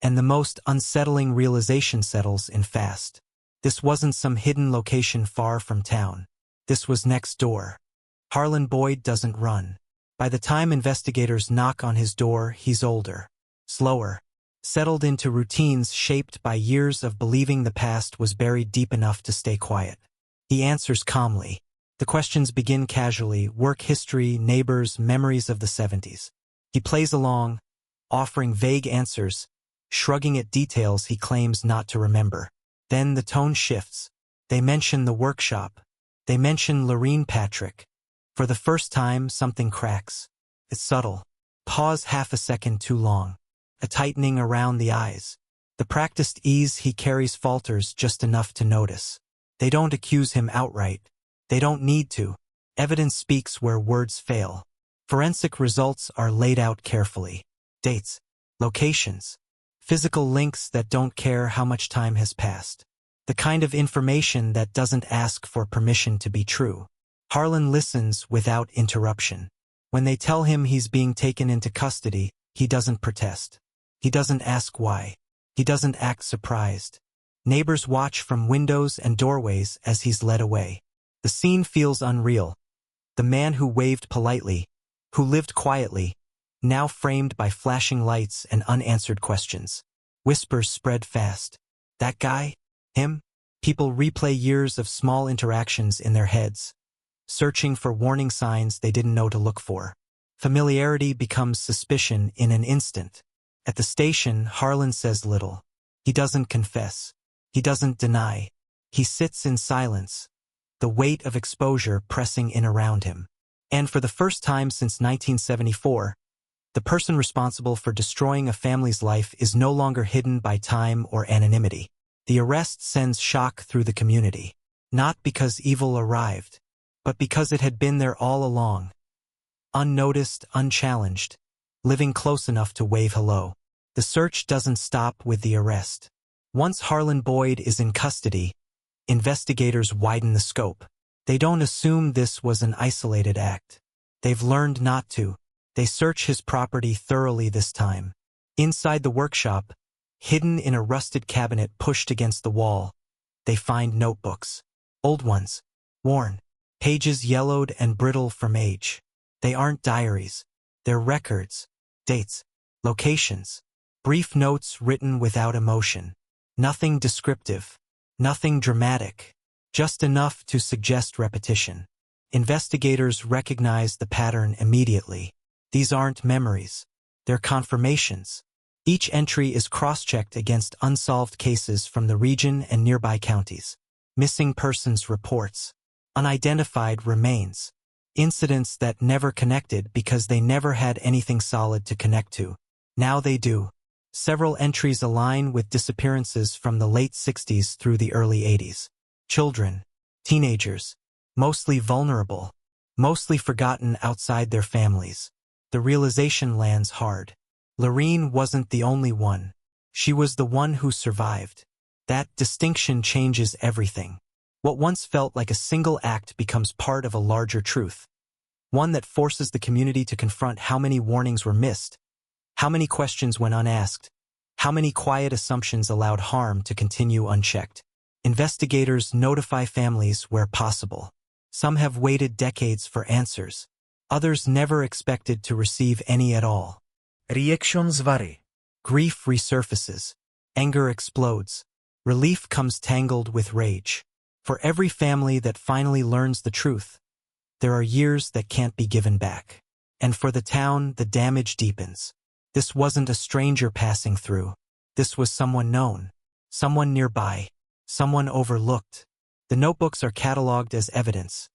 Speaker 1: And the most unsettling realization settles in fast. This wasn't some hidden location far from town. This was next door. Harlan Boyd doesn't run. By the time investigators knock on his door, he's older, slower, settled into routines shaped by years of believing the past was buried deep enough to stay quiet. He answers calmly. The questions begin casually: work history, neighbors, memories of the 70s. He plays along, offering vague answers, shrugging at details he claims not to remember. Then the tone shifts. They mention the workshop. They mention Lurene Patrick. For the first time, something cracks. It's subtle. Pause half a second too long. A tightening around the eyes. The practiced ease he carries falters just enough to notice. They don't accuse him outright. They don't need to. Evidence speaks where words fail. Forensic results are laid out carefully. Dates, locations, physical links that don't care how much time has passed. The kind of information that doesn't ask for permission to be true. Harlan listens without interruption. When they tell him he's being taken into custody, he doesn't protest. He doesn't ask why. He doesn't act surprised. Neighbors watch from windows and doorways as he's led away. The scene feels unreal. The man who waved politely, who lived quietly, now framed by flashing lights and unanswered questions. Whispers spread fast. That guy? Him? People replay years of small interactions in their heads, searching for warning signs they didn't know to look for. Familiarity becomes suspicion in an instant. At the station, Harlan says little. He doesn't confess. He doesn't deny. He sits in silence, the weight of exposure pressing in around him. And for the first time since 1974, the person responsible for destroying a family's life is no longer hidden by time or anonymity. The arrest sends shock through the community, not because evil arrived, but because it had been there all along. Unnoticed, unchallenged, living close enough to wave hello. The search doesn't stop with the arrest. Once Harlan Boyd is in custody, investigators widen the scope. They don't assume this was an isolated act. They've learned not to. They search his property thoroughly this time. Inside the workshop, hidden in a rusted cabinet pushed against the wall, they find notebooks. Old ones, worn, pages yellowed and brittle from age. They aren't diaries. They're records, dates, locations, brief notes written without emotion. Nothing descriptive. Nothing dramatic, just enough to suggest repetition. Investigators recognize the pattern immediately. These aren't memories. They're confirmations. Each entry is cross-checked against unsolved cases from the region and nearby counties. Missing persons reports. Unidentified remains. Incidents that never connected because they never had anything solid to connect to. Now they do. Several entries align with disappearances from the late 60s through the early 80s. Children, teenagers, mostly vulnerable, mostly forgotten outside their families. The realization lands hard. Lurene wasn't the only one. She was the one who survived. That distinction changes everything. What once felt like a single act becomes part of a larger truth. One that forces the community to confront how many warnings were missed, how many questions went unasked, How many quiet assumptions allowed harm to continue unchecked? Investigators notify families where possible. Some have waited decades for answers. Others never expected to receive any at all.
Speaker 2: Reactions vary.
Speaker 1: Grief resurfaces. Anger explodes. Relief comes tangled with rage. For every family that finally learns the truth, there are years that can't be given back. And for the town, the damage deepens. This wasn't a stranger passing through. This was someone known, someone nearby, someone overlooked. The notebooks are cataloged as evidence.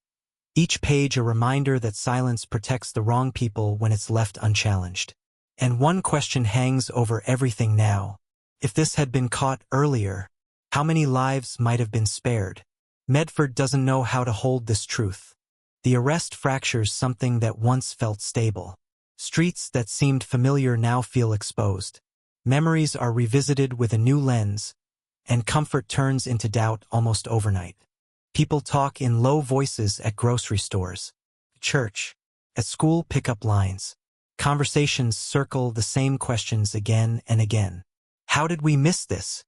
Speaker 1: Each page a reminder that silence protects the wrong people when it's left unchallenged. And one question hangs over everything now. If this had been caught earlier, how many lives might have been spared? Medford doesn't know how to hold this truth. The arrest fractures something that once felt stable. Streets that seemed familiar now feel exposed. Memories are revisited with a new lens, and comfort turns into doubt almost overnight. People talk in low voices at grocery stores, church, at school pickup lines. Conversations circle the same questions again and again. How did we miss this?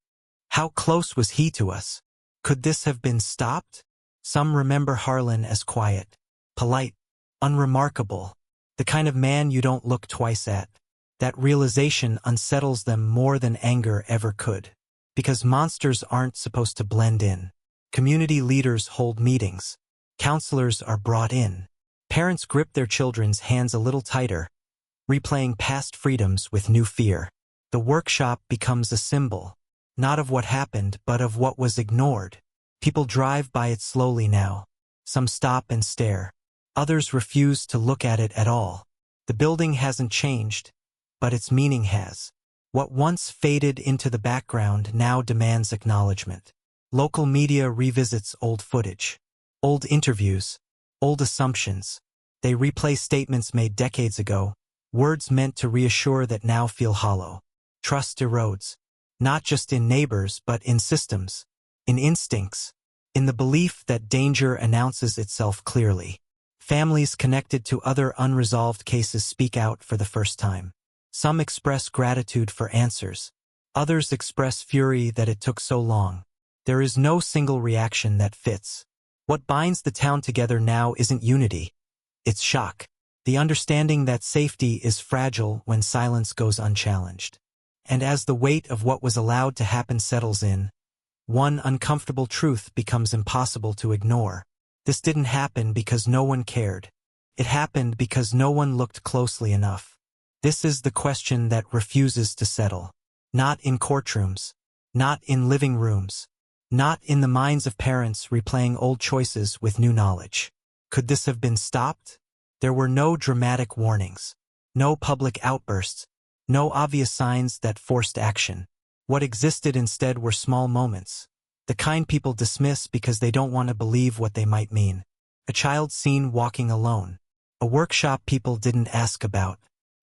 Speaker 1: How close was he to us? Could this have been stopped? Some remember Harlan as quiet, polite, unremarkable, the kind of man you don't look twice at. That realization unsettles them more than anger ever could. Because monsters aren't supposed to blend in. Community leaders hold meetings. Counselors are brought in. Parents grip their children's hands a little tighter, replaying past freedoms with new fear. The workshop becomes a symbol, not of what happened, but of what was ignored. People drive by it slowly now. Some stop and stare. Others refuse to look at it at all. The building hasn't changed, but its meaning has. What once faded into the background now demands acknowledgement. Local media revisits old footage, old interviews, old assumptions. They replay statements made decades ago, words meant to reassure that now feel hollow. Trust erodes, not just in neighbors but in systems, in instincts, in the belief that danger announces itself clearly. Families connected to other unresolved cases speak out for the first time. Some express gratitude for answers. Others express fury that it took so long. There is no single reaction that fits. What binds the town together now isn't unity. It's shock. The understanding that safety is fragile when silence goes unchallenged. And as the weight of what was allowed to happen settles in, one uncomfortable truth becomes impossible to ignore. This didn't happen because no one cared. It happened because no one looked closely enough. This is the question that refuses to settle. Not in courtrooms. Not in living rooms. Not in the minds of parents replaying old choices with new knowledge. Could this have been stopped? There were no dramatic warnings. No public outbursts. No obvious signs that forced action. What existed instead were small moments. The kind people dismiss because they don't want to believe what they might mean. A child seen walking alone. A workshop people didn't ask about.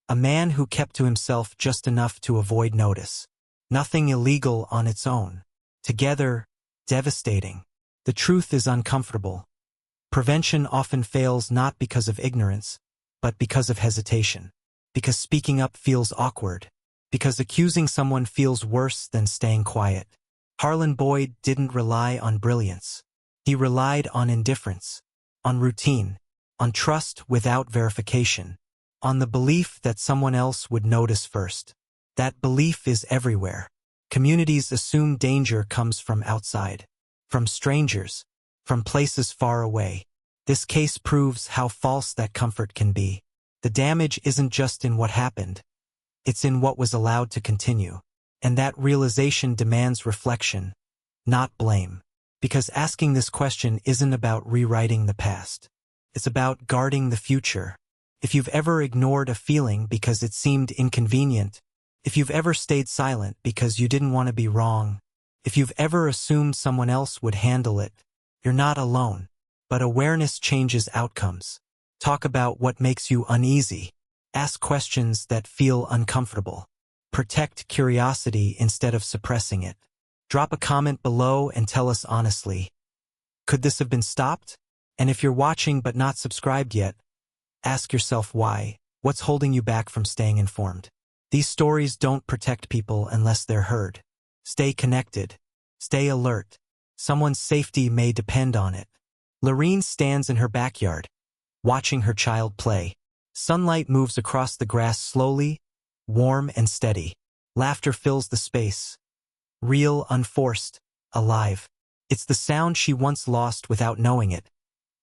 Speaker 1: A man who kept to himself just enough to avoid notice. Nothing illegal on its own. Together, devastating. The truth is uncomfortable. Prevention often fails not because of ignorance, but because of hesitation. Because speaking up feels awkward. Because accusing someone feels worse than staying quiet. Harlan Boyd didn't rely on brilliance. He relied on indifference, on routine, on trust without verification, on the belief that someone else would notice first. That belief is everywhere. Communities assume danger comes from outside, from strangers, from places far away. This case proves how false that comfort can be. The damage isn't just in what happened. It's in what was allowed to continue. And that realization demands reflection, not blame. Because asking this question isn't about rewriting the past. It's about guarding the future. If you've ever ignored a feeling because it seemed inconvenient, if you've ever stayed silent because you didn't want to be wrong, if you've ever assumed someone else would handle it, you're not alone. But awareness changes outcomes. Talk about what makes you uneasy. Ask questions that feel uncomfortable. Protect curiosity instead of suppressing it. Drop a comment below and tell us honestly. Could this have been stopped? And if you're watching but not subscribed yet, ask yourself why. What's holding you back from staying informed? These stories don't protect people unless they're heard. Stay connected. Stay alert. Someone's safety may depend on it. Lurene stands in her backyard, watching her child play. Sunlight moves across the grass slowly, warm and steady. Laughter fills the space. Real, unforced, alive. It's the sound she once lost without knowing it,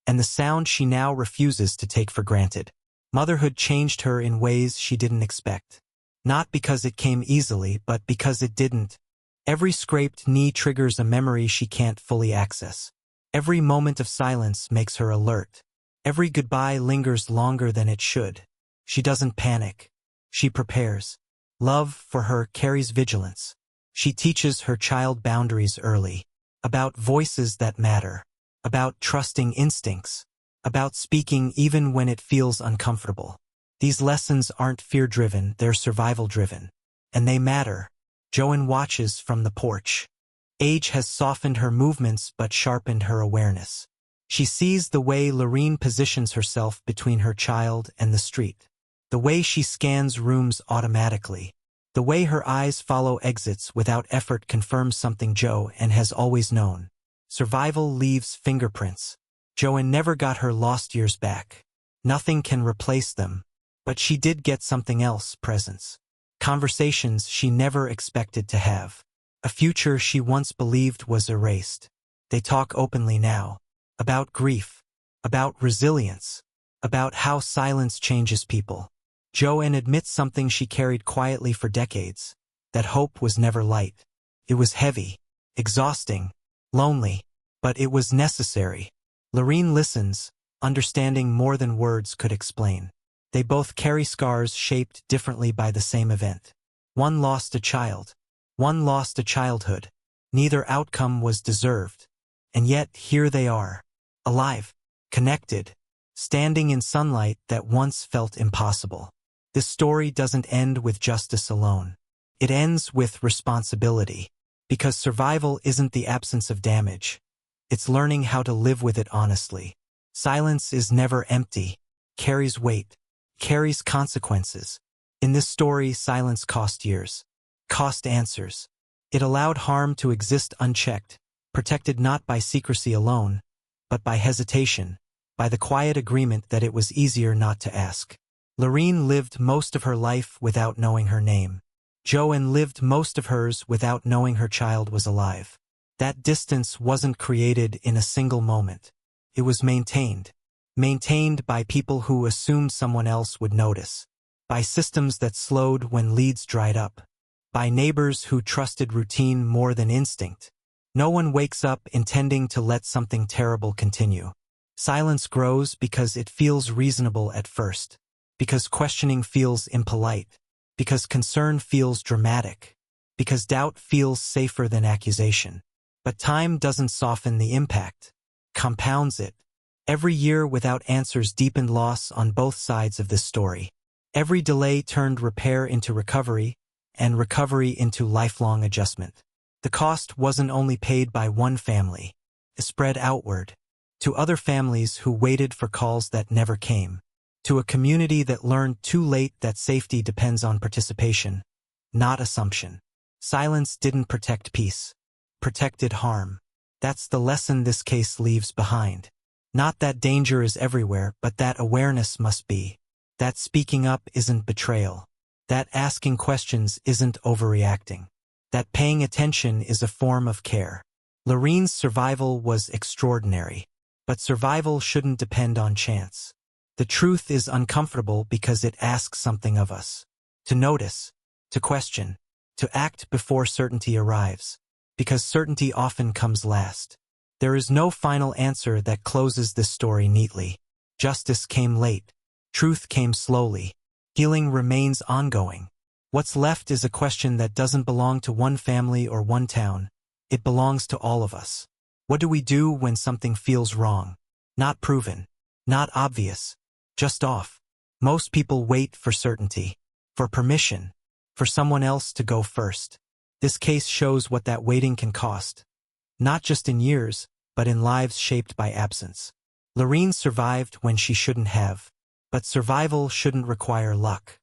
Speaker 1: and the sound she now refuses to take for granted. Motherhood changed her in ways she didn't expect. Not because it came easily, but because it didn't. Every scraped knee triggers a memory she can't fully access. Every moment of silence makes her alert. Every goodbye lingers longer than it should. She doesn't panic. She prepares. Love, for her, carries vigilance. She teaches her child boundaries early. About voices that matter. About trusting instincts. About speaking even when it feels uncomfortable. These lessons aren't fear-driven, they're survival-driven. And they matter. Joanne watches from the porch. Age has softened her movements but sharpened her awareness. She sees the way Lurene positions herself between her child and the street. The way she scans rooms automatically. The way her eyes follow exits without effort confirms something Joanne has always known. Survival leaves fingerprints. Joanne never got her lost years back. Nothing can replace them. But she did get something else, presence. Conversations she never expected to have. A future she once believed was erased. They talk openly now. About grief. About resilience. About how silence changes people. Joanne admits something she carried quietly for decades. That hope was never light. It was heavy, exhausting, lonely, but it was necessary. Lurene listens, understanding more than words could explain. They both carry scars shaped differently by the same event. One lost a child. One lost a childhood. Neither outcome was deserved. And yet here they are. Alive. Connected. Standing in sunlight that once felt impossible. This story doesn't end with justice alone. It ends with responsibility. Because survival isn't the absence of damage. It's learning how to live with it honestly. Silence is never empty. Carries weight. Carries consequences. In this story, silence cost years. Cost answers. It allowed harm to exist unchecked, protected not by secrecy alone, but by hesitation, by the quiet agreement that it was easier not to ask. Lurene lived most of her life without knowing her name. Joanne lived most of hers without knowing her child was alive. That distance wasn't created in a single moment. It was maintained. Maintained by people who assumed someone else would notice. By systems that slowed when leads dried up. By neighbors who trusted routine more than instinct. No one wakes up intending to let something terrible continue. Silence grows because it feels reasonable at first. Because questioning feels impolite. Because concern feels dramatic. Because doubt feels safer than accusation. But time doesn't soften the impact. Compounds it. Every year without answers deepened loss on both sides of this story. Every delay turned repair into recovery, and recovery into lifelong adjustment. The cost wasn't only paid by one family. It spread outward. To other families who waited for calls that never came. To a community that learned too late that safety depends on participation, not assumption. Silence didn't protect peace. Protected harm. That's the lesson this case leaves behind. Not that danger is everywhere, but that awareness must be. That speaking up isn't betrayal. That asking questions isn't overreacting. That paying attention is a form of care. Lurene's survival was extraordinary. But survival shouldn't depend on chance. The truth is uncomfortable because it asks something of us. To notice, to question, to act before certainty arrives. Because certainty often comes last. There is no final answer that closes this story neatly. Justice came late. Truth came slowly. Healing remains ongoing. What's left is a question that doesn't belong to one family or one town. It belongs to all of us. What do we do when something feels wrong? Not proven. Not obvious. Just off. Most people wait for certainty. For permission. For someone else to go first. This case shows what that waiting can cost. Not just in years, but in lives shaped by absence. Lurene survived when she shouldn't have. But survival shouldn't require luck.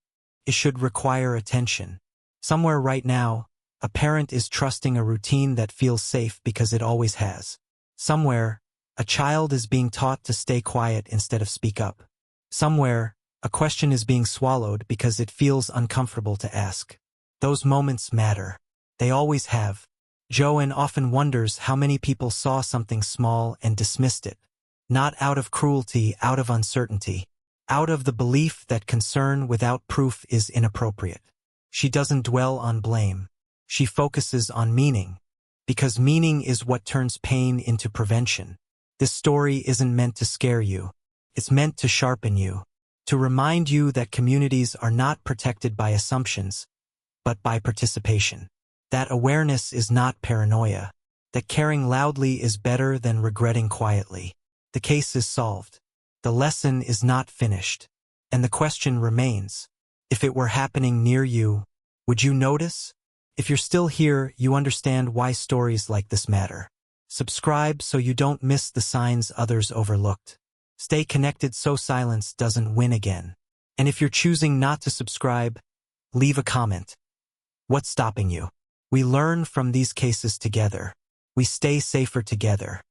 Speaker 1: It should require attention. Somewhere right now, a parent is trusting a routine that feels safe because it always has. Somewhere, a child is being taught to stay quiet instead of speak up. Somewhere, a question is being swallowed because it feels uncomfortable to ask. Those moments matter. They always have. Joanne often wonders how many people saw something small and dismissed it. Not out of cruelty, out of uncertainty. Out of the belief that concern without proof is inappropriate. She doesn't dwell on blame. She focuses on meaning. Because meaning is what turns pain into prevention. This story isn't meant to scare you. It's meant to sharpen you. To remind you that communities are not protected by assumptions, but by participation. That awareness is not paranoia. That caring loudly is better than regretting quietly. The case is solved. The lesson is not finished. And the question remains. If it were happening near you, would you notice? If you're still here, you understand why stories like this matter. Subscribe so you don't miss the signs others overlooked. Stay connected so silence doesn't win again. And if you're choosing not to subscribe, leave a comment. What's stopping you? We learn from these cases together. We stay safer together.